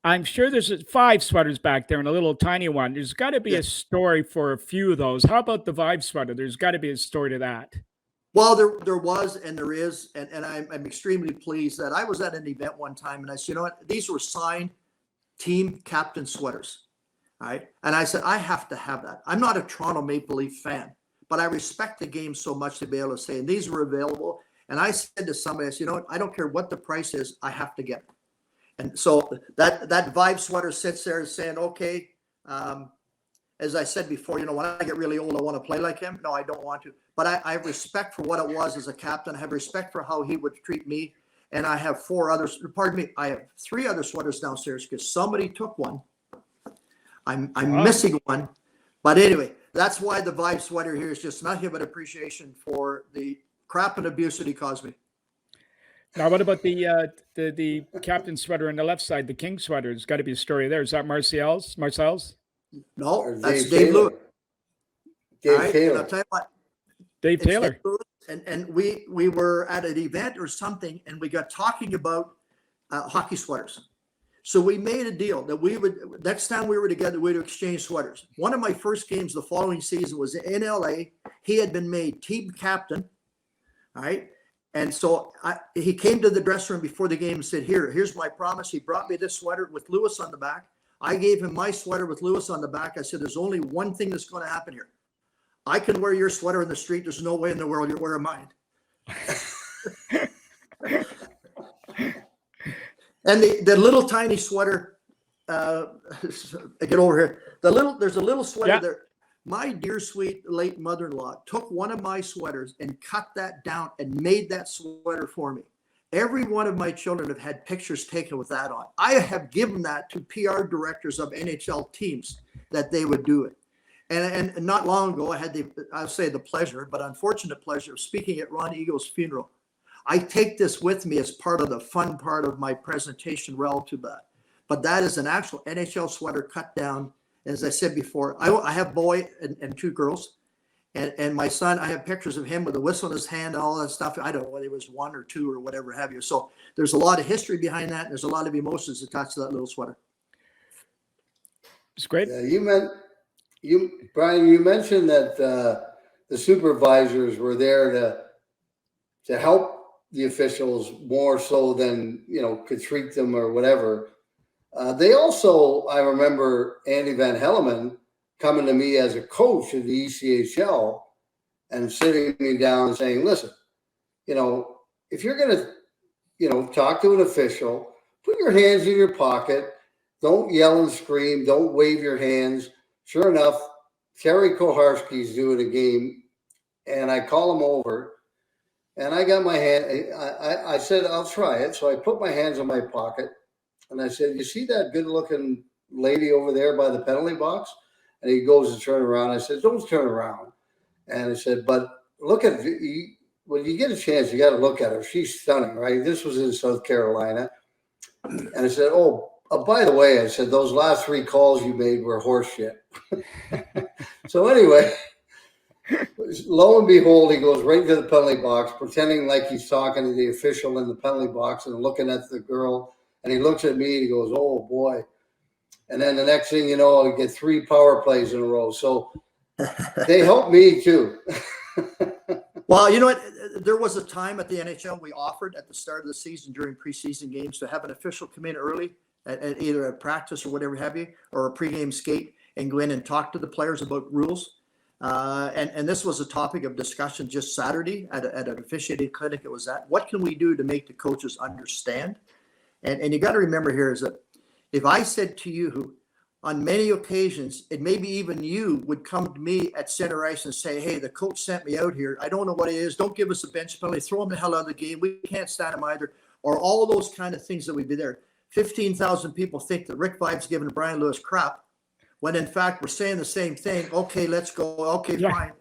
I'm sure there's 5 sweaters back there and a little tiny one. There's got to be a story for a few of those. How about the Vive sweater? There's got to be a story to that. Well, there was and there is, and I'm extremely pleased that I was at an event one time and I said, you know what? These were signed team captain sweaters, all right? And I said, I have to have that. I'm not a Toronto Maple Leaf fan, but I respect the game so much to be able to say, and these were available. And I said to somebody, I said, you know what? I don't care what the price is. I have to get it. And so that Vive sweater sits there saying, okay, as I said before, when I get really old, I want to play like him. No, I don't want to. But I have respect for what it was as a captain. I have respect for how he would treat me. And I have 4 others. Pardon me. I have 3 other sweaters downstairs because somebody took one. I'm missing one. But anyway, that's why the Vive sweater here is just nothing but appreciation for the crap and abuse that he caused me. Now, what about the captain sweater on the left side, the King sweater? There's got to be a story there. Is that Marcel's? No, that's Dave Lewis. Dave Taylor. And I'll tell you what. Dave Taylor. And we were at an event or something, and we got talking about hockey sweaters. So we made a deal that we would, next time we were together, we'd exchange sweaters. One of my first games the following season was in LA. He had been made team captain. All right. And so he came to the dressing room before the game and said, here's my promise. He brought me this sweater with Lewis on the back. I gave him my sweater with Lewis on the back. I said, there's only one thing that's going to happen here. I can wear your sweater in the street. There's no way in the world you're wearing mine. And the little tiny sweater, get over here. There's a little sweater there. My dear, sweet, late mother-in-law took one of my sweaters and cut that down and made that sweater for me. Every one of my children have had pictures taken with that on. I have given that to PR directors of NHL teams that they would do it. And not long ago, I had the pleasure, but unfortunate pleasure of speaking at Ron Eagle's funeral. I take this with me as part of the fun part of my presentation relative to that. But that is an actual NHL sweater cut down. As I said before, I have a boy and 2 girls. And my son, I have pictures of him with a whistle in his hand and all that stuff. I don't know whether it was 1 or 2 or whatever have you. So there's a lot of history behind that. And there's a lot of emotions attached to that little sweater. It's great. Yeah, Bryan, you mentioned that the supervisors were there to help the officials more so than, could treat them or whatever. They also, I remember Andy Van Helleman coming to me as a coach of the ECHL and sitting me down and saying, listen, if you're going to, talk to an official, put your hands in your pocket. Don't yell and scream. Don't wave your hands. Sure enough, Terry Koharski's doing a game, and I call him over, and I got my hand. I said, I'll try it. So I put my hands in my pocket. And I said, you see that good-looking lady over there by the penalty box? And he goes to turn around. I said, don't turn around. And I said, but look at when you get a chance, you got to look at her. She's stunning, right? This was in South Carolina. And I said, by the way, I said, those last 3 calls you made were horseshit. So anyway, lo and behold, he goes right to the penalty box, pretending like he's talking to the official in the penalty box and looking at the girl. And he looks at me and he goes, oh, boy. And then the next thing you know, I get 3 power plays in a row. So they helped me too. Well, you know what? There was a time at the NHL we offered at the start of the season during preseason games to have an official come in early at either a practice or whatever have you, or a pregame skate, and go in and talk to the players about rules. And this was a topic of discussion just Saturday at an officiating clinic. It was that. What can we do to make the coaches understand? And you got to remember here is that if I said to you on many occasions, and maybe even you would come to me at center ice and say, hey, the coach sent me out here. I don't know what it is. Don't give us a bench penalty. Throw him the hell out of the game. We can't stand him either. Or all those kind of things that would be there. 15,000 people think that Rick Vibes giving Bryan Lewis crap, when in fact we're saying the same thing. Okay, let's go. Okay, fine.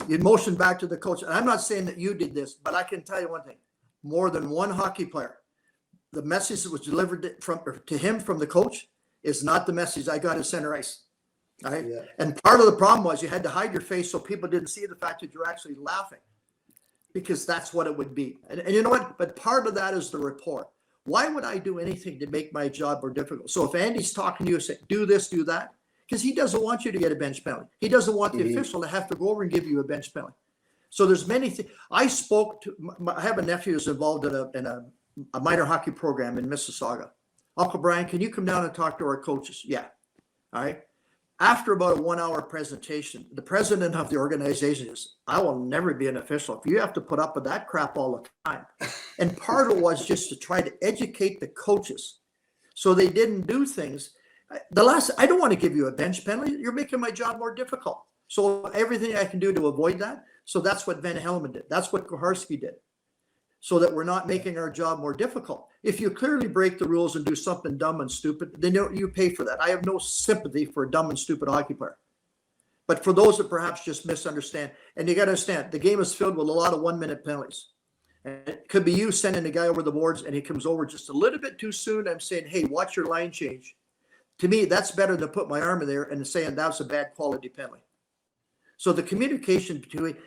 You motion back to the coach. And I'm not saying that you did this, but I can tell you one thing. More than one hockey player, the message that was delivered to him from the coach is not the message I got at center ice. Right? Yeah. And part of the problem was you had to hide your face so people didn't see the fact that you're actually laughing, because that's what it would be. And you know what? But part of that is the report. Why would I do anything to make my job more difficult? So if Andy's talking to you and saying, do this, do that, because he doesn't want you to get a bench penalty. He doesn't want the official to have to go over and give you a bench penalty. So there's many things. I have a nephew who's involved in a minor hockey program in Mississauga. Uncle Brian, can you come down and talk to our coaches? Yeah. All right. After about a 1-hour presentation, the president of the organization is, I will never be an official if you have to put up with that crap all the time. And part of it was just to try to educate the coaches so they didn't do things. I don't want to give you a bench penalty. You're making my job more difficult. So everything I can do to avoid that. So that's what Van Hellemond did. That's what Koharski did. So that we're not making our job more difficult. If you clearly break the rules and do something dumb and stupid, then you pay for that. I have no sympathy for a dumb and stupid hockey player. But for those that perhaps just misunderstand, and you got to understand, the game is filled with a lot of 1-minute penalties. And it could be you sending the guy over the boards and he comes over just a little bit too soon. I'm saying, hey, watch your line change. To me, that's better than put my arm in there and saying that's a bad quality penalty. So the communication between,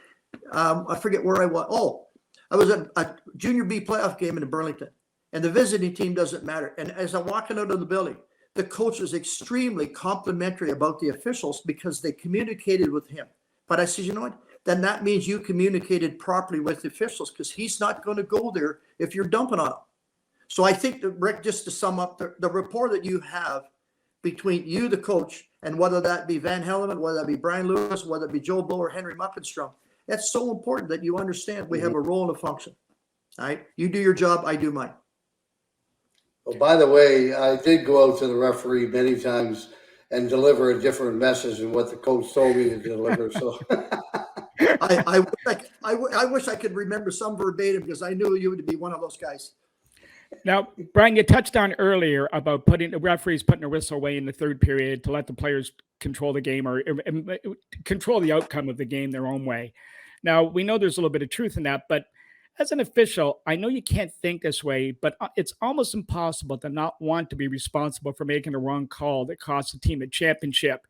I forget where I was. I was at a junior B playoff game in Burlington, and the visiting team doesn't matter. And as I'm walking out of the building, the coach was extremely complimentary about the officials because they communicated with him. But I said, you know what? Then that means you communicated properly with the officials, because he's not going to go there if you're dumping on him. So I think that, Rick, just to sum up, the rapport that you have between you, the coach, and whether that be Van Hellemond, whether that be Bryan Lewis, whether it be Joe Blow or Henry Muckenstrom, that's so important that you understand we have a role and a function. All right. You do your job, I do mine. Well, by the way, I did go out to the referee many times and deliver a different message than what the coach told me to deliver. So I wish I could remember some verbatim, because I knew you would be one of those guys. Now, Brian, you touched on earlier about putting the referees putting a whistle away in the third period to let the players control the game, or control the outcome of the game their own way. Now, we know there's a little bit of truth in that, but as an official, I know you can't think this way, but it's almost impossible to not want to be responsible for making a wrong call that costs the team a championship.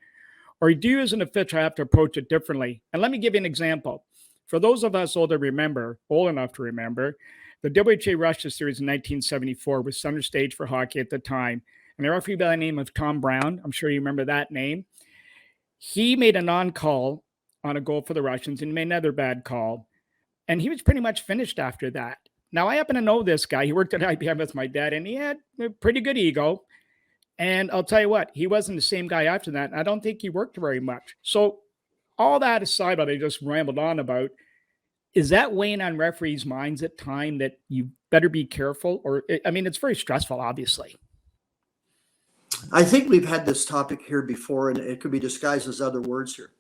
Or do you as an official have to approach it differently? And let me give you an example. For those of us old enough to remember, the WHA Russia series in 1974 was center stage for hockey at the time. And the referee by the name of Tom Brown, I'm sure you remember that name, he made a non-call on a goal for the Russians and made another bad call. And he was pretty much finished after that. Now, I happen to know this guy. He worked at IBM with my dad, and he had a pretty good ego. And I'll tell you what, he wasn't the same guy after that. And I don't think he worked very much. So all that aside, what I just rambled on about, is that weighing on referees' minds at time that you better be careful? Or, I mean, it's very stressful, obviously. I think we've had this topic here before, and it could be disguised as other words here.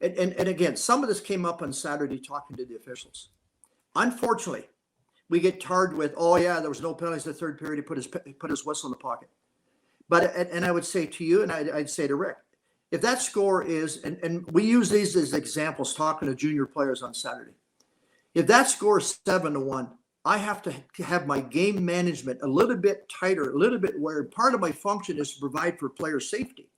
And again, some of this came up on Saturday talking to the officials. Unfortunately, we get tarred with, oh yeah, there was no penalties in the third period. He put his whistle in the pocket. But and I would say to you, and I'd say to Rick, If that score is, and we use these as examples talking to junior players on Saturday. If that score is 7-1, I have to have my game management a little bit tighter, a little bit where part of my function is to provide for player safety.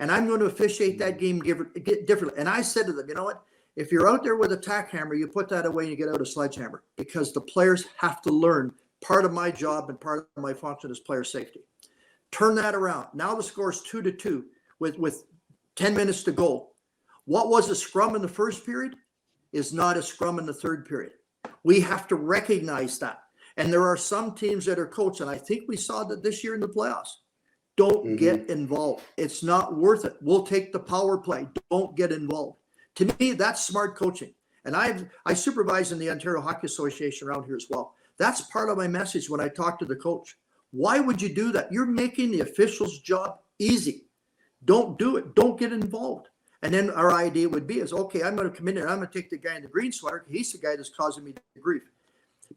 And I'm going to officiate that game differently. And I said to them, you know what? If you're out there with a tack hammer, you put that away and you get out a sledgehammer, because the players have to learn part of my job and part of my function is player safety. Turn that around. Now the score is 2-2 with 10 minutes to go. What was a scrum in the first period is not a scrum in the third period. We have to recognize that. And there are some teams that are coached, and I think we saw that this year in the playoffs. Don't get involved. It's not worth it. We'll take the power play. Don't get involved. To me, that's smart coaching. And I supervise in the Ontario Hockey Association around here as well. That's part of my message when I talk to the coach. Why would you do that? You're making the official's job easy. Don't do it. Don't get involved. And then our idea would be okay, I'm going to come in and I'm going to take the guy in the green sweater. He's the guy that's causing me the grief.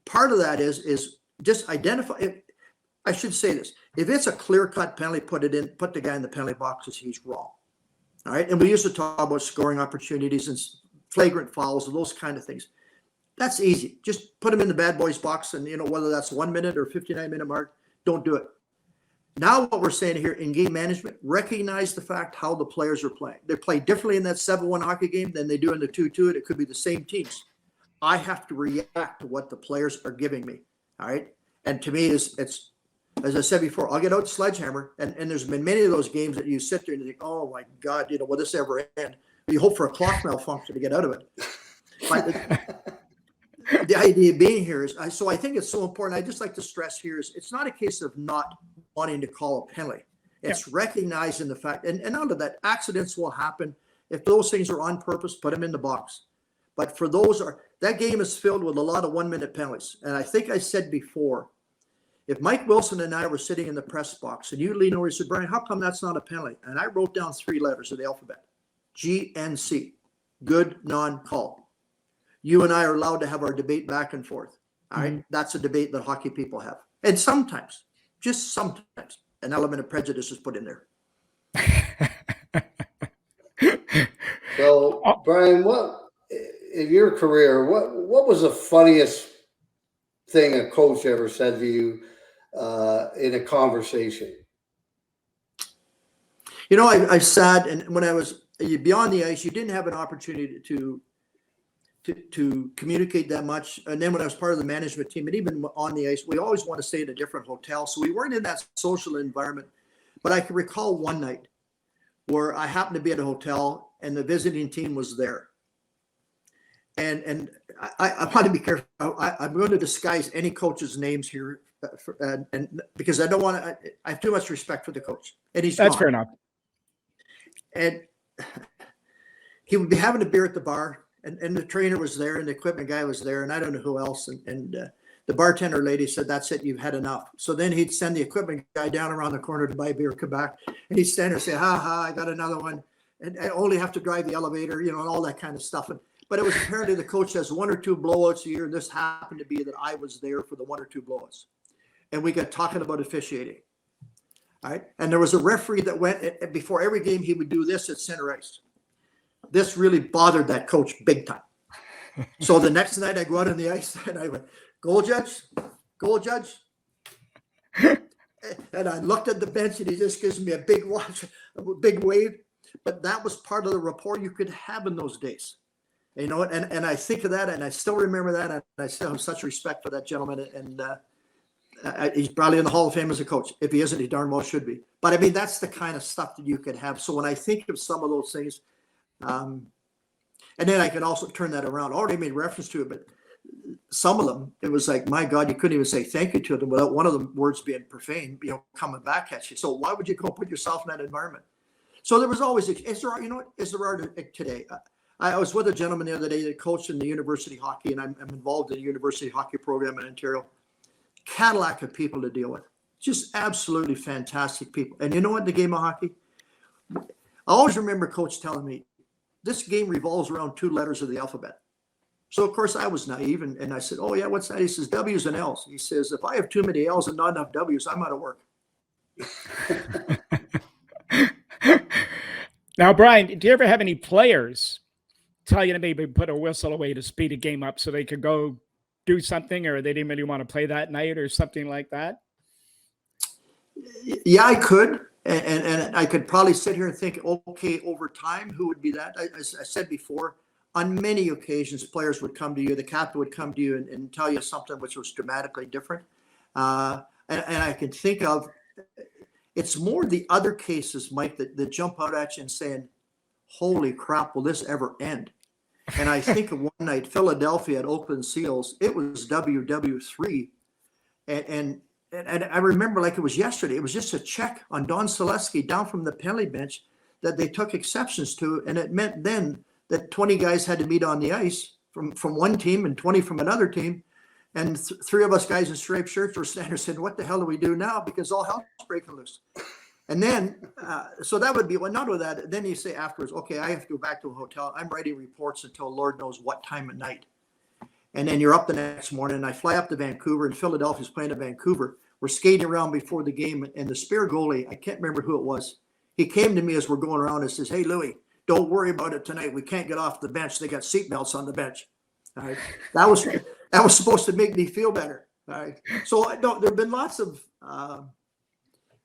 Part of that is just identify. I should say this. If it's a clear-cut penalty, put the guy in the penalty box as he's wrong. All right. And we used to talk about scoring opportunities and flagrant fouls and those kind of things. That's easy. Just put him in the bad boys box, and whether that's 1 minute or 59-minute mark, don't do it. Now what we're saying here in game management, recognize the fact how the players are playing. They play differently in that 7-1 hockey game than they do in the 2-2. It could be the same teams. I have to react to what the players are giving me. All right. And to me, it's as I said before, I'll get out the sledgehammer, and there's been many of those games that you sit there and you think, oh my God, will this ever end? You hope for a clock malfunction to get out of it. But the idea being here is, so I think it's so important. I just like to stress here is it's not a case of not wanting to call a penalty. It's recognizing the fact, and out of that, accidents will happen. If those things are on purpose, put them in the box. But for that game is filled with a lot of 1-minute penalties. And I think I said before, if Mike Wilson and I were sitting in the press box and you lean over and said, Brian, how come that's not a penalty? And I wrote down 3 letters of the alphabet, GNC, good non-call. You and I are allowed to have our debate back and forth. All right. That's a debate that hockey people have. And sometimes, just sometimes, an element of prejudice is put in there. So, Brian, what in your career, what was the funniest thing a coach ever said to you in a conversation? I sat, and when I was beyond the ice, you didn't have an opportunity to communicate that much. And then when I was part of the management team, and even on the ice, we always want to stay at a different hotel. So we weren't in that social environment. But I can recall one night where I happened to be at a hotel and the visiting team was there. And I want to be careful. I'm going to disguise any coach's names here, and because I don't want to. I have too much respect for the coach, and that's fair enough. And he would be having a beer at the bar, and the trainer was there, and the equipment guy was there, and I don't know who else. And the bartender lady said, "That's it, you've had enough." So then he'd send the equipment guy down around the corner to buy a beer, come back, and he'd stand there and say, "Ha ha, I got another one," and I only have to drive the elevator, and all that kind of stuff. But it was apparently the coach has 1 or 2 blowouts a year. And this happened to be that I was there for the 1 or 2 blowouts. And we got talking about officiating. All right. And there was a referee that went before every game, he would do this at center ice. This really bothered that coach big time. So the next night I go out on the ice and I went, goal judge. And I looked at the bench and he just gives me a big watch, a big wave. But that was part of the rapport you could have in those days. And I think of that, and I still remember that, and I still have such respect for that gentleman. And he's probably in the Hall of Fame as a coach. If he isn't, he darn well should be. But I mean, that's the kind of stuff that you could have. So when I think of some of those things, and then I can also turn that around. I already made reference to it, but some of them, it was like, my God, you couldn't even say thank you to them without one of the words being profane, coming back at you. So why would you go put yourself in that environment? So there was always, is there art today? I was with a gentleman the other day that coached in the university hockey, and I'm involved in the university hockey program in Ontario. Cadillac of people to deal with. Just absolutely fantastic people. And you know what, the game of hockey? I always remember coach telling me, this game revolves around 2 letters of the alphabet. So, of course, I was naive, and I said, oh, yeah, what's that? He says, W's and L's. He says, if I have too many L's and not enough W's, I'm out of work. Now, Brian, do you ever have any players tell you to maybe put a whistle away to speed a game up so they could go do something, or they didn't really want to play that night or something like that? Yeah, I could. And I could probably sit here and think, okay, over time, who would be that? As I said before, on many occasions, players would come to you, the captain would come to you and tell you something which was dramatically different. And I can think of, it's more the other cases, Mike, that jump out at you and saying, holy crap, will this ever end? And I think of one night, Philadelphia at Oakland Seals, it was WW3. And I remember like it was yesterday, it was just a check on Don Selesky down from the penalty bench that they took exceptions to. And it meant then that 20 guys had to meet on the ice from one team and 20 from another team. And three of us guys in striped shirts were standing there saying, what the hell do we do now? Because all hell's breaking loose. And then, so that would be, well, not with that, then you say afterwards, okay, I have to go back to a hotel. I'm writing reports until Lord knows what time at night. And then you're up the next morning, and I fly up to Vancouver, and Philadelphia's playing at Vancouver. We're skating around before the game, and the Spear goalie, I can't remember who it was, he came to me as we're going around and says, hey, Louie, don't worry about it tonight. We can't get off the bench. They got seatbelts on the bench. All right. That was supposed to make me feel better. All right. So no, there've been lots of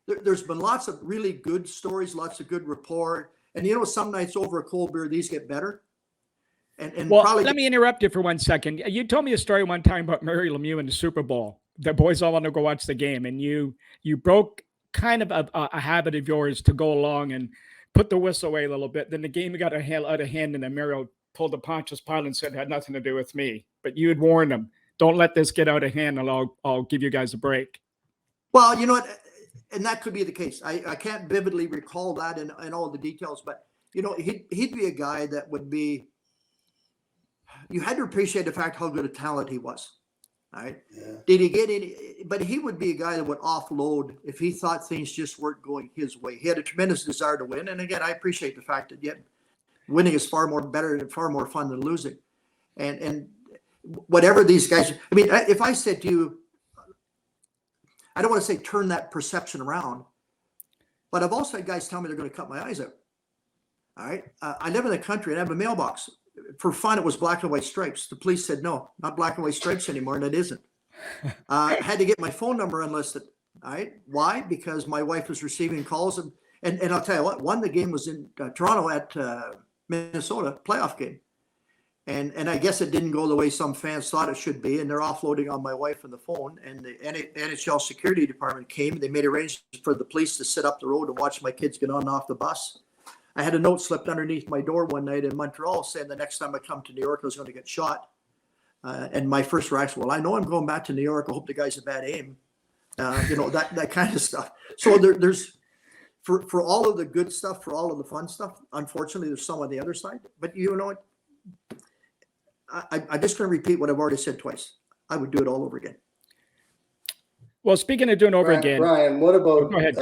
there's been lots of really good stories, lots of good rapport. And some nights over a cold beer, these get better. And well, probably let me interrupt you for 1 second. You told me a story one time about Murray Lemieux in the Super Bowl. The boys all want to go watch the game, and you broke kind of a habit of yours to go along and put the whistle away a little bit. Then the game got out of hand, and then Murray pulled a Pontius Pilate and said it had nothing to do with me. But you had warned them, don't let this get out of hand, and I'll give you guys a break. Well, you know what? And that could be the case. I can't vividly recall that and all the details, but he'd be a guy that would be. You had to appreciate the fact how good a talent he was. All right. Yeah. Did he get any? But he would be a guy that would offload if he thought things just weren't going his way. He had a tremendous desire to win. And again, I appreciate the fact that winning is far more better and far more fun than losing. And whatever these guys, I mean, if I said to you, I don't want to say turn that perception around, but I've also had guys tell me they're going to cut my eyes out. All right. I live in the country and I have a mailbox. For fun, it was black and white stripes. The police said, no, not black and white stripes anymore, and it isn't. I had to get my phone number unlisted. All right. Why? Because my wife was receiving calls. And I'll tell you what, the game was in Toronto at Minnesota, playoff game. And I guess it didn't go the way some fans thought it should be, and they're offloading on my wife on the phone. And the NHL security department came. They made arrangements for the police to sit up the road and watch my kids get on and off the bus. I had a note slipped underneath my door one night in Montreal saying the next time I come to New York, I was going to get shot. And my first reaction, well, I know I'm going back to New York. I hope the guy's a bad aim. That kind of stuff. So there's for all of the good stuff, for all of the fun stuff, unfortunately, there's some on the other side. But you know what? I'm just going to repeat what I've already said twice. I would do it all over again. Well, speaking of doing over again. Brian, what about, go ahead,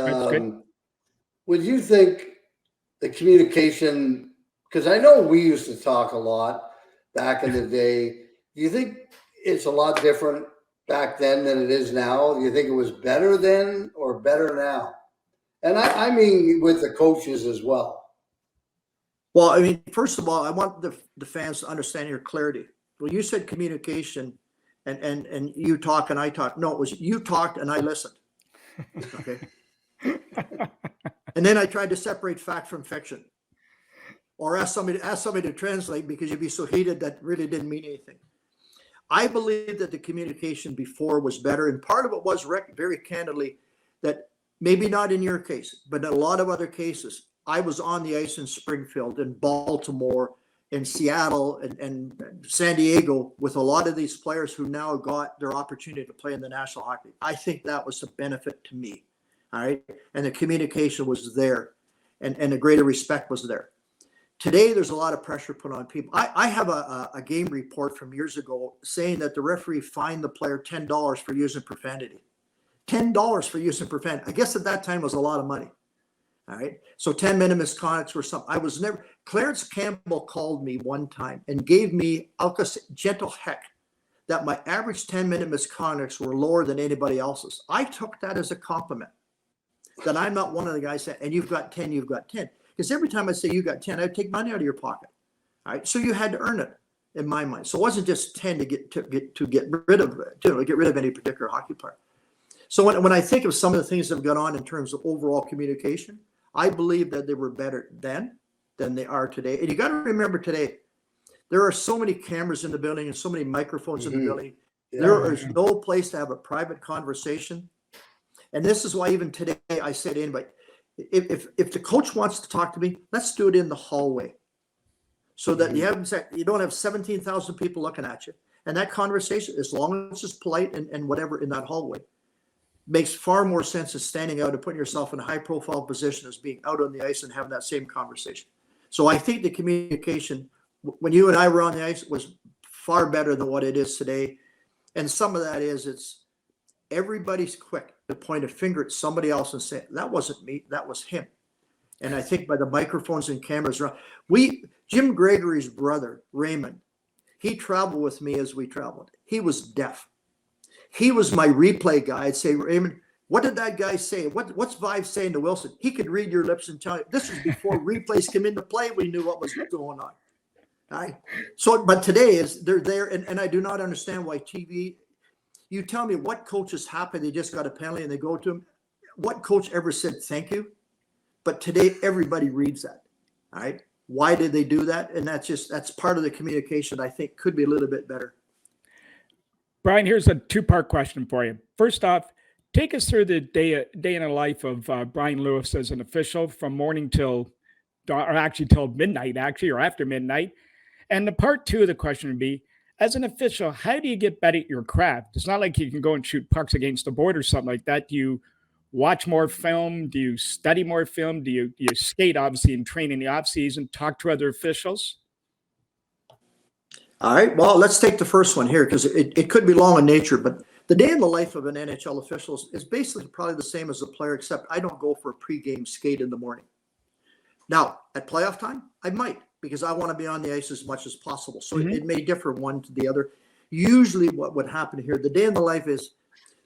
would you think the communication, because I know we used to talk a lot back in the day. Do you think it's a lot different back then than it is now? Do you think it was better then or better now? And I mean with the coaches as well. Well, I mean, first of all, I want the fans to understand your clarity. Well, you said communication and you talk and I talk. No, it was you talked and I listened. Okay. And then I tried to separate fact from fiction, or ask somebody to translate because you'd be so heated that really didn't mean anything. I believe that the communication before was better, and part of it was, Rick, very candidly, that maybe not in your case, but in a lot of other cases, I was on the ice in Springfield, in Baltimore, in Seattle, and San Diego with a lot of these players who now got their opportunity to play in the National Hockey League. I think that was a benefit to me. All right. And the communication was there and the greater respect was there. Today, there's a lot of pressure put on people. I have a game report from years ago saying that the referee fined the player $10 for using profanity. $10 for using profanity. I guess at that time was a lot of money. All right. So 10-minute misconducts were something. Clarence Campbell called me one time and gave me gentle heck that my average 10-minute misconducts were lower than anybody else's. I took that as a compliment. That I'm not one of the guys that, and you've got 10, you've got 10. Because every time I say you got 10, I'd take money out of your pocket. All right. So you had to earn it in my mind. So it wasn't just 10 to get rid of any particular hockey player. So when I think of some of the things that have gone on in terms of overall communication, I believe that they were better then than they are today. And you got to remember today, there are so many cameras in the building and so many microphones in the building. Yeah. There is no place to have a private conversation. And this is why even today I say to anybody, if the coach wants to talk to me, let's do it in the hallway. So that you don't have 17,000 people looking at you. And that conversation, as long as it's polite and whatever in that hallway, makes far more sense than standing out and putting yourself in a high profile position as being out on the ice and having that same conversation. So I think the communication when you and I were on the ice was far better than what it is today. And some of that is it's everybody's quick to point a finger at somebody else and say, that wasn't me, that was him. And I think by the microphones and cameras around, Jim Gregory's brother, Raymond, he traveled with me as we traveled. He was deaf. He was my replay guy. I'd say, Raymond, what did that guy say? What's Vive saying to Wilson? He could read your lips and tell you. This was before replays came into play. We knew what was going on. Right? So, but today they're there, and I do not understand why TV. You tell me what coach is happy they just got a penalty and they go to him. What coach ever said thank you? But today everybody reads that. All right. Why did they do that? And that's part of the communication I think could be a little bit better. Bryan, here's a two-part question for you. First off, take us through the day in the life of Bryan Lewis as an official from morning till midnight, or after midnight. And the part two of the question would be, as an official, how do you get better at your craft? It's not like you can go and shoot pucks against the board or something like that. Do you watch more film? Do you study more film? Do you skate, obviously, and train in the off season, talk to other officials? All right. Well, let's take the first one here because it could be long in nature, but the day in the life of an NHL official is basically probably the same as a player, except I don't go for a pregame skate in the morning. Now, at playoff time, I might because I want to be on the ice as much as possible. So it may differ one to the other. Usually what would happen here, the day in the life is,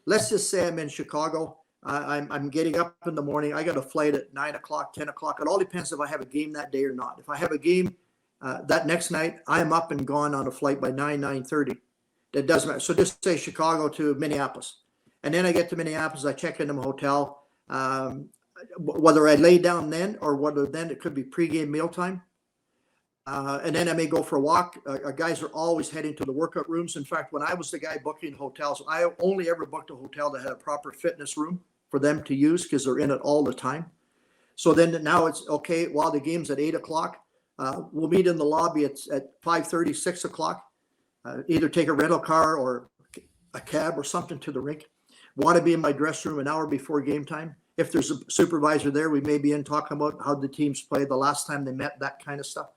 let's just say I'm in Chicago. I'm getting up in the morning. I got a flight at 9 o'clock, 10 o'clock. It all depends if I have a game that day or not. If I have a game that next night, I'm up and gone on a flight by 9:30. That doesn't matter. So just say Chicago to Minneapolis. And then I get to Minneapolis, I check into my hotel. Whether I lay down then or whether then it could be pregame mealtime. And then I may go for a walk. Guys are always heading to the workout rooms. In fact, when I was the guy booking hotels, I only ever booked a hotel that had a proper fitness room for them to use because they're in it all the time. So then now it's okay. While the game's at 8 o'clock, we'll meet in the lobby at 5:30, 6 o'clock. Either take a rental car or a cab or something to the rink. Want to be in my dressing room an hour before game time. If there's a supervisor there, we may be in talking about how the teams played the last time they met, that kind of stuff.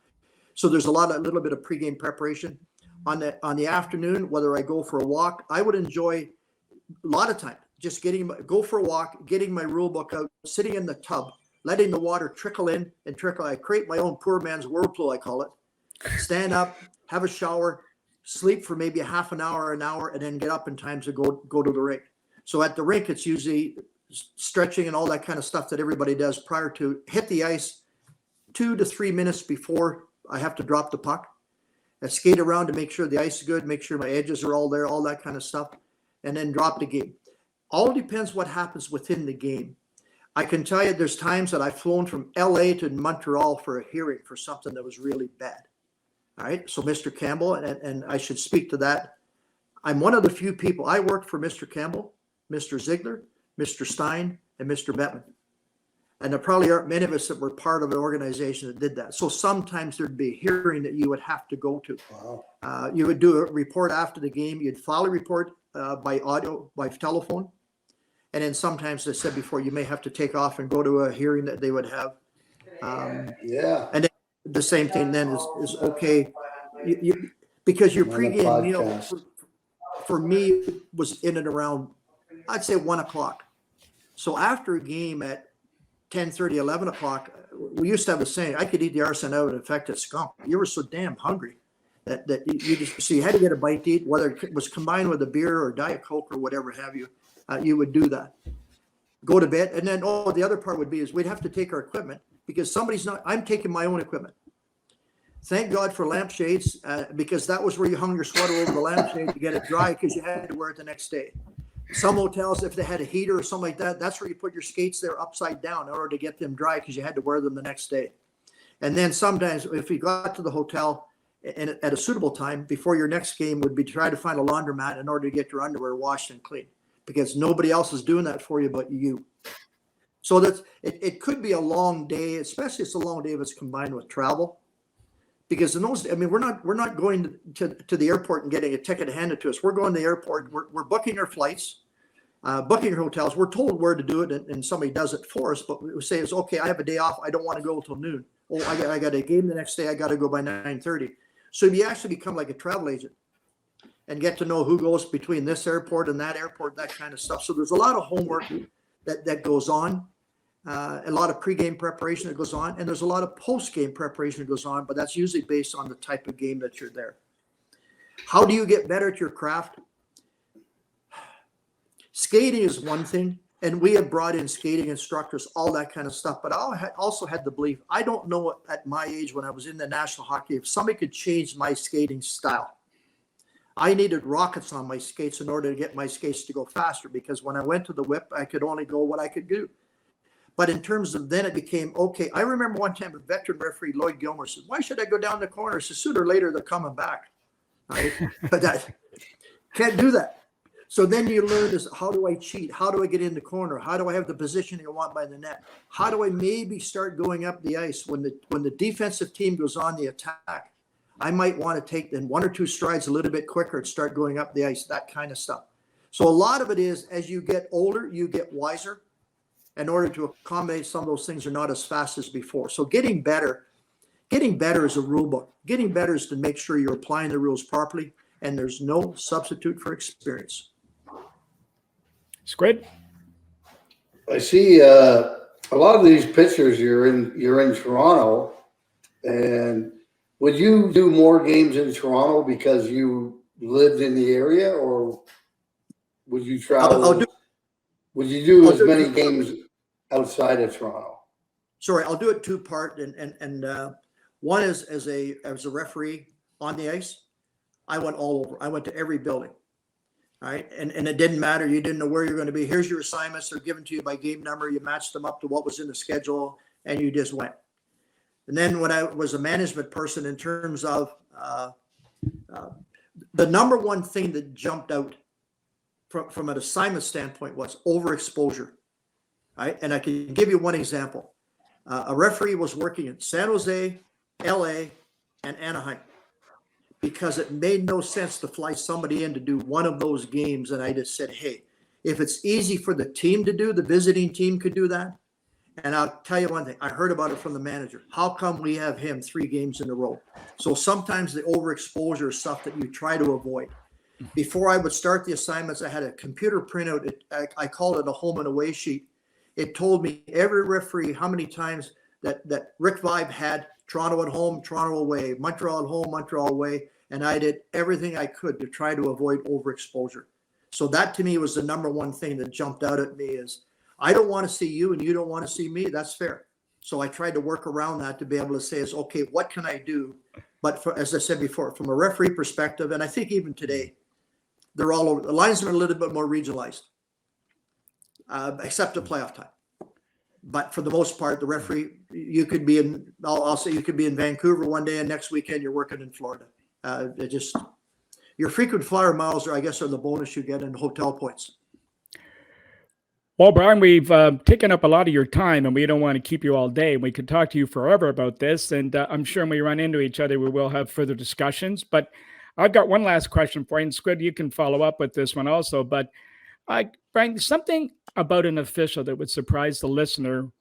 So there's a little bit of pregame preparation. On the afternoon, whether I go for a walk, I would enjoy a lot of time just go for a walk, getting my rule book out, sitting in the tub, letting the water trickle in and trickle. I create my own poor man's whirlpool, I call it. Stand up, have a shower, sleep for maybe a half an hour, and then get up in time to go to the rink. So at the rink, it's usually stretching and all that kind of stuff that everybody does prior to hit the ice 2 to 3 minutes before I have to drop the puck. I skate around to make sure the ice is good, make sure my edges are all there, all that kind of stuff, and then drop the game. All depends what happens within the game. I can tell you there's times that I've flown from LA to Montreal for a hearing for something that was really bad. All right. So Mr. Campbell, and I should speak to that. I'm one of the few people. I worked for Mr. Campbell, Mr. Ziegler, Mr. Stein, and Mr. Bettman. And there probably aren't many of us that were part of an organization that did that. So sometimes there'd be a hearing that you would have to go to. Wow. You would do a report after the game. You'd file a report by audio, by telephone. And then sometimes, as I said before, you may have to take off and go to a hearing that they would have. Yeah. And then the same thing then is okay. Because your pregame meal for me was in and around, I'd say 1 o'clock. So after a game at 10:30, 11 o'clock, we used to have a saying, I could eat the arson out and infect a skunk. You were so damn hungry that you had to get a bite to eat, whether it was combined with a beer or Diet Coke or whatever have you, you would do that. Go to bed. And then, the other part would be is we'd have to take our equipment because I'm taking my own equipment. Thank God for lampshades, because that was where you hung your sweater over the lampshade to get it dry, because you had to wear it the next day. Some hotels, if they had a heater or something like that, that's where you put your skates there upside down in order to get them dry, because you had to wear them the next day. And then sometimes if you got to the hotel and at a suitable time before your next game would be to try to find a laundromat in order to get your underwear washed and clean, because nobody else is doing that for you but you. So it could be a long day, especially it's a long day if it's combined with travel. Because in those, I mean, we're not going to the airport and getting a ticket handed to us. We're going to the airport. We're booking our flights, booking our hotels. We're told where to do it, and somebody does it for us. But we say, "It's okay. I have a day off. I don't want to go until noon. Oh, I got a game the next day. I got to go by 9:30." So you actually become like a travel agent and get to know who goes between this airport and that airport, that kind of stuff. So there's a lot of homework that goes on. A lot of pregame preparation that goes on, and there's a lot of post-game preparation that goes on, but that's usually based on the type of game that you're there. How do you get better at your craft? Skating is one thing, and we have brought in skating instructors, all that kind of stuff, but I also had the belief, I don't know at my age when I was in the National Hockey, if somebody could change my skating style. I needed rockets on my skates in order to get my skates to go faster, because when I went to the whip, I could only go what I could do. But in terms of then it became, okay, I remember one time a veteran referee, Lloyd Gilmore, said, "Why should I go down the corner?" I said, "Sooner or later, they're coming back." Right? But I can't do that. So then you learn this, how do I cheat? How do I get in the corner? How do I have the positioning I want by the net? How do I maybe start going up the ice when the defensive team goes on the attack? I might want to take then 1 or 2 strides a little bit quicker and start going up the ice, that kind of stuff. So a lot of it is, as you get older, you get wiser. In order to accommodate some of those things are not as fast as before. So getting better is a rule book. Getting better is to make sure you're applying the rules properly, and there's no substitute for experience. Squid? I see a lot of these pictures. You're in Toronto, and would you do more games in Toronto because you lived in the area, or would you travel? Would you do as many games outside of Toronto? Sorry, I'll do it 2-part, and one is as a referee on the ice. I went all over. I went to every building. All right, and it didn't matter. You didn't know where you're going to be. Here's your assignments. They're given to you by game number. You matched them up to what was in the schedule, and you just went. And then when I was a management person, in terms of the number one thing that jumped out from an assignment standpoint was overexposure. Right? And I can give you one example. A referee was working in San Jose, LA, and Anaheim, because it made no sense to fly somebody in to do one of those games. And I just said, hey, if it's easy for the team to do, the visiting team could do that. And I'll tell you one thing, I heard about it from the manager. How come we have him 3 games in a row? So sometimes the overexposure is stuff that you try to avoid. Before I would start the assignments, I had a computer printout. I called it a home and away sheet. It told me every referee how many times that Rick Vibe had Toronto at home, Toronto away, Montreal at home, Montreal away. And I did everything I could to try to avoid overexposure. So that to me was the number one thing that jumped out at me is, I don't want to see you and you don't want to see me. That's fair. So I tried to work around that to be able to say, is okay, what can I do? But as I said before, from a referee perspective, and I think even today, they're all over. The lines are a little bit more regionalized, except at playoff time. But for the most part, the referee, you could be in, I'll say you could be in Vancouver one day and next weekend you're working in Florida. Your frequent flyer miles are the bonus you get in hotel points. Well, Bryan, we've taken up a lot of your time, and we don't want to keep you all day. We could talk to you forever about this, and I'm sure when we run into each other, we will have further discussions. But I've got one last question for you, and Squid, you can follow up with this one also. But Bryan, something about an official that would surprise the listener,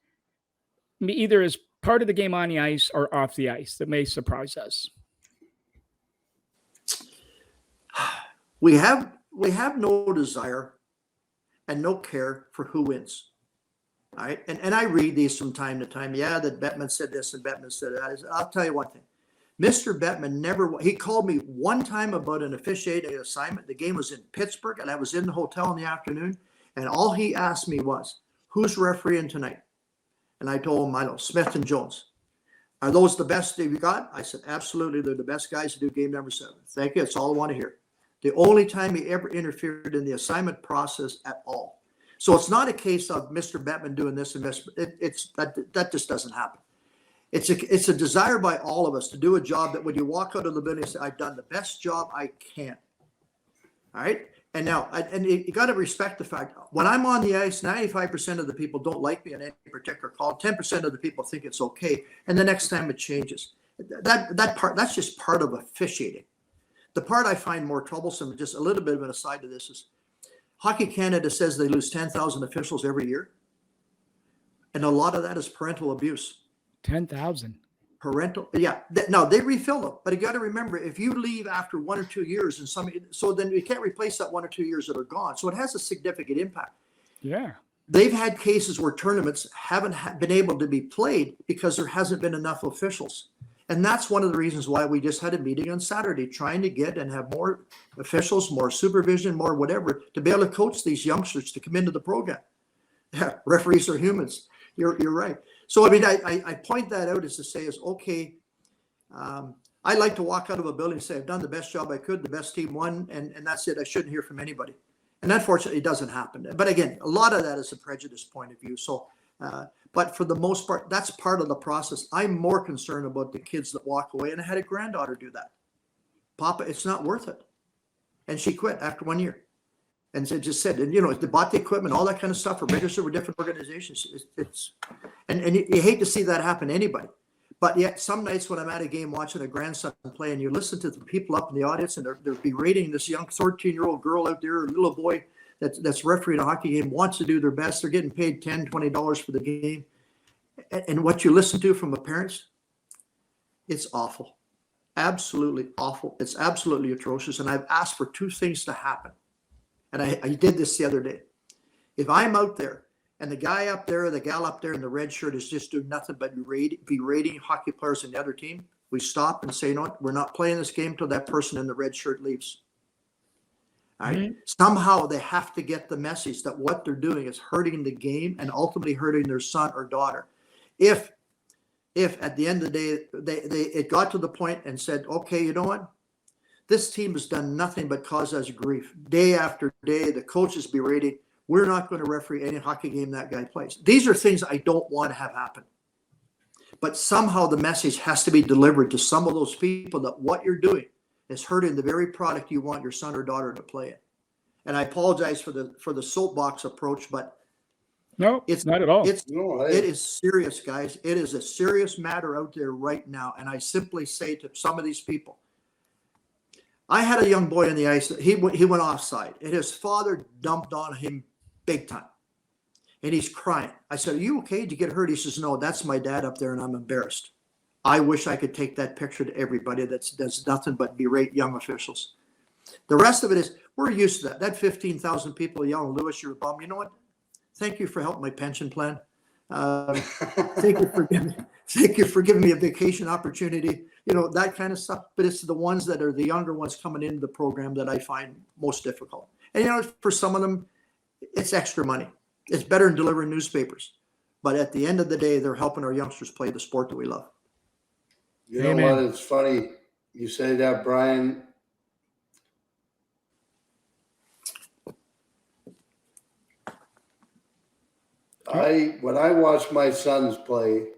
either as part of the game on the ice or off the ice, that may surprise us. We have no desire and no care for who wins. All right. And I read these from time to time. Yeah, that Bettman said this and Bettman said that. I'll tell you one thing. Mr. Bettman he called me one time about an officiating assignment. The game was in Pittsburgh and I was in the hotel in the afternoon. And all he asked me was, who's refereeing tonight? And I told him, I know, Smith and Jones. Are those the best that you got? I said, absolutely. They're the best guys to do game number 7. Thank you. That's all I want to hear. The only time he ever interfered in the assignment process at all. So it's not a case of Mr. Bettman doing this and this. That just doesn't happen. It's a desire by all of us to do a job that when you walk out of the building and say, I've done the best job I can. All right. And now, you got to respect the fact, when I'm on the ice, 95% of the people don't like me in any particular call. 10% of the people think it's okay. And the next time it changes. That's just part of officiating. The part I find more troublesome, just a little bit of an aside to this, is Hockey Canada says they lose 10,000 officials every year. And a lot of that is parental abuse. 10,000. Parental, yeah. Now they refill them, but you got to remember, if you leave after 1 or 2 years, so then you can't replace that 1 or 2 years that are gone. So it has a significant impact. Yeah. They've had cases where tournaments haven't been able to be played because there hasn't been enough officials. And that's one of the reasons why we just had a meeting on Saturday, trying to get and have more officials, more supervision, more whatever, to be able to coach these youngsters to come into the program. Yeah, referees are humans. You're right. So, I mean, I point that out as to say is, okay, I like to walk out of a building and say, I've done the best job I could, the best team won, and that's it. I shouldn't hear from anybody. And unfortunately, it doesn't happen. But again, a lot of that is a prejudice point of view. So, but for the most part, that's part of the process. I'm more concerned about the kids that walk away. And I had a granddaughter do that. Papa, it's not worth it. And she quit after 1 year. And so just said, and they bought the equipment, all that kind of stuff, or registered with different organizations. And you hate to see that happen to anybody. But yet some nights when I'm at a game watching a grandson play and you listen to the people up in the audience and they're berating this young 13-year-old girl out there, or little boy that's refereeing a hockey game, wants to do their best. They're getting paid $10, $20 for the game. And what you listen to from the parents, it's awful. Absolutely awful. It's absolutely atrocious. And I've asked for 2 things to happen. And I did this the other day. If I'm out there and the guy up there, or the gal up there in the red shirt is just doing nothing but berating hockey players in the other team, we stop and say, we're not playing this game till that person in the red shirt leaves. All right. Mm-hmm. Somehow they have to get the message that what they're doing is hurting the game and ultimately hurting their son or daughter. If at the end of the day, it got to the point and said, okay, you know what? This team has done nothing but cause us grief. Day after day, the coaches berating, we're not going to referee any hockey game that guy plays. These are things I don't want to have happen. But somehow the message has to be delivered to some of those people that what you're doing is hurting the very product you want your son or daughter to play in. And I apologize for the soapbox approach, but no, it's not at all. It is serious, guys. It is a serious matter out there right now. And I simply say to some of these people, I had a young boy on the ice. He went offside, and his father dumped on him big time. And he's crying. I said, are you okay? Did you get hurt? He says, no, that's my dad up there, and I'm embarrassed. I wish I could take that picture to everybody that does nothing but berate young officials. The rest of it is, we're used to that. That 15,000 people yelling, Lewis, you're a bum. You know what? Thank you for helping my pension plan. Thank you for giving me a vacation opportunity. That kind of stuff. But it's the ones that are the younger ones coming into the program that I find most difficult. And, for some of them, it's extra money. It's better than delivering newspapers. But at the end of the day, they're helping our youngsters play the sport that we love. You know what? It's funny you say that, Brian. When I watch my sons play,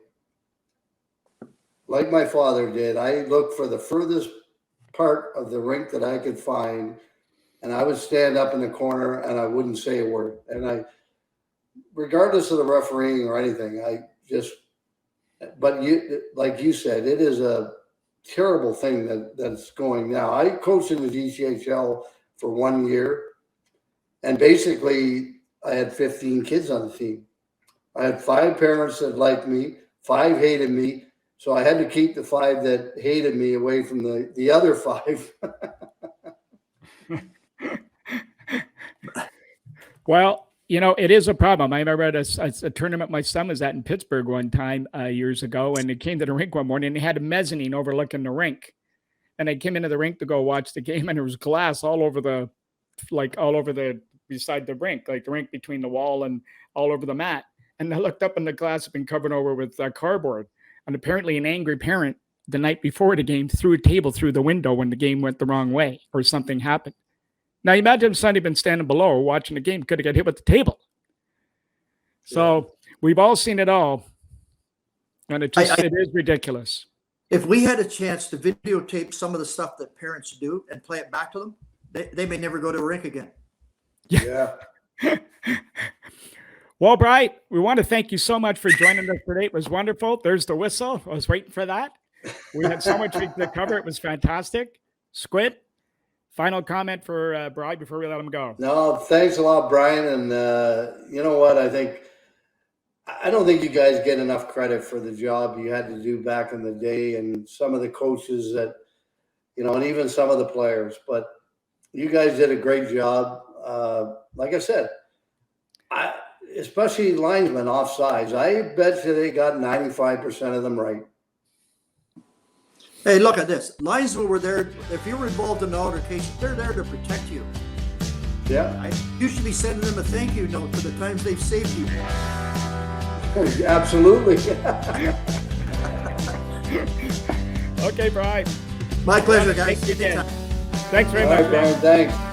like my father did, I looked for the furthest part of the rink that I could find, and I would stand up in the corner and I wouldn't say a word. And regardless of the refereeing or anything, but like you said, it is a terrible thing that's going now. I coached in the GCHL for 1 year, and basically I had 15 kids on the team. I had 5 parents that liked me, 5 hated me. So I had to keep the 5 that hated me away from the other 5. Well, it is a problem. I remember at a tournament my son was at in Pittsburgh one time years ago, and it came to the rink one morning and he had a mezzanine overlooking the rink. And I came into the rink to go watch the game, and there was glass all over beside the rink, like the rink between the wall and all over the mat. and I looked up and the glass had been covered over with cardboard. And apparently an angry parent the night before the game threw a table through the window when the game went the wrong way or something happened. Now you imagine if somebody been standing below watching the game, could have got hit with the table. So we've all seen it all. And it is ridiculous. If we had a chance to videotape some of the stuff that parents do and play it back to them, they may never go to a rink again. Yeah. Well, Bryan, we want to thank you so much for joining us today. It was wonderful. There's the whistle. I was waiting for that. We had so much to cover. It was fantastic. Squid, final comment for Bryan before we let him go. No, thanks a lot, Bryan. And you know what? I don't think you guys get enough credit for the job you had to do back in the day, and some of the coaches that, and even some of the players. But you guys did a great job. Like I said, especially linesmen offsides. I bet you they got 95% of them right. Hey, look at this. Linesmen were there. If you were involved in an altercation, they're there to protect you. Yeah. You should be sending them a thank you note for the times they've saved you. Absolutely. Okay, Bryan. My pleasure, guys. Thanks very much, All right, Bryan, thanks.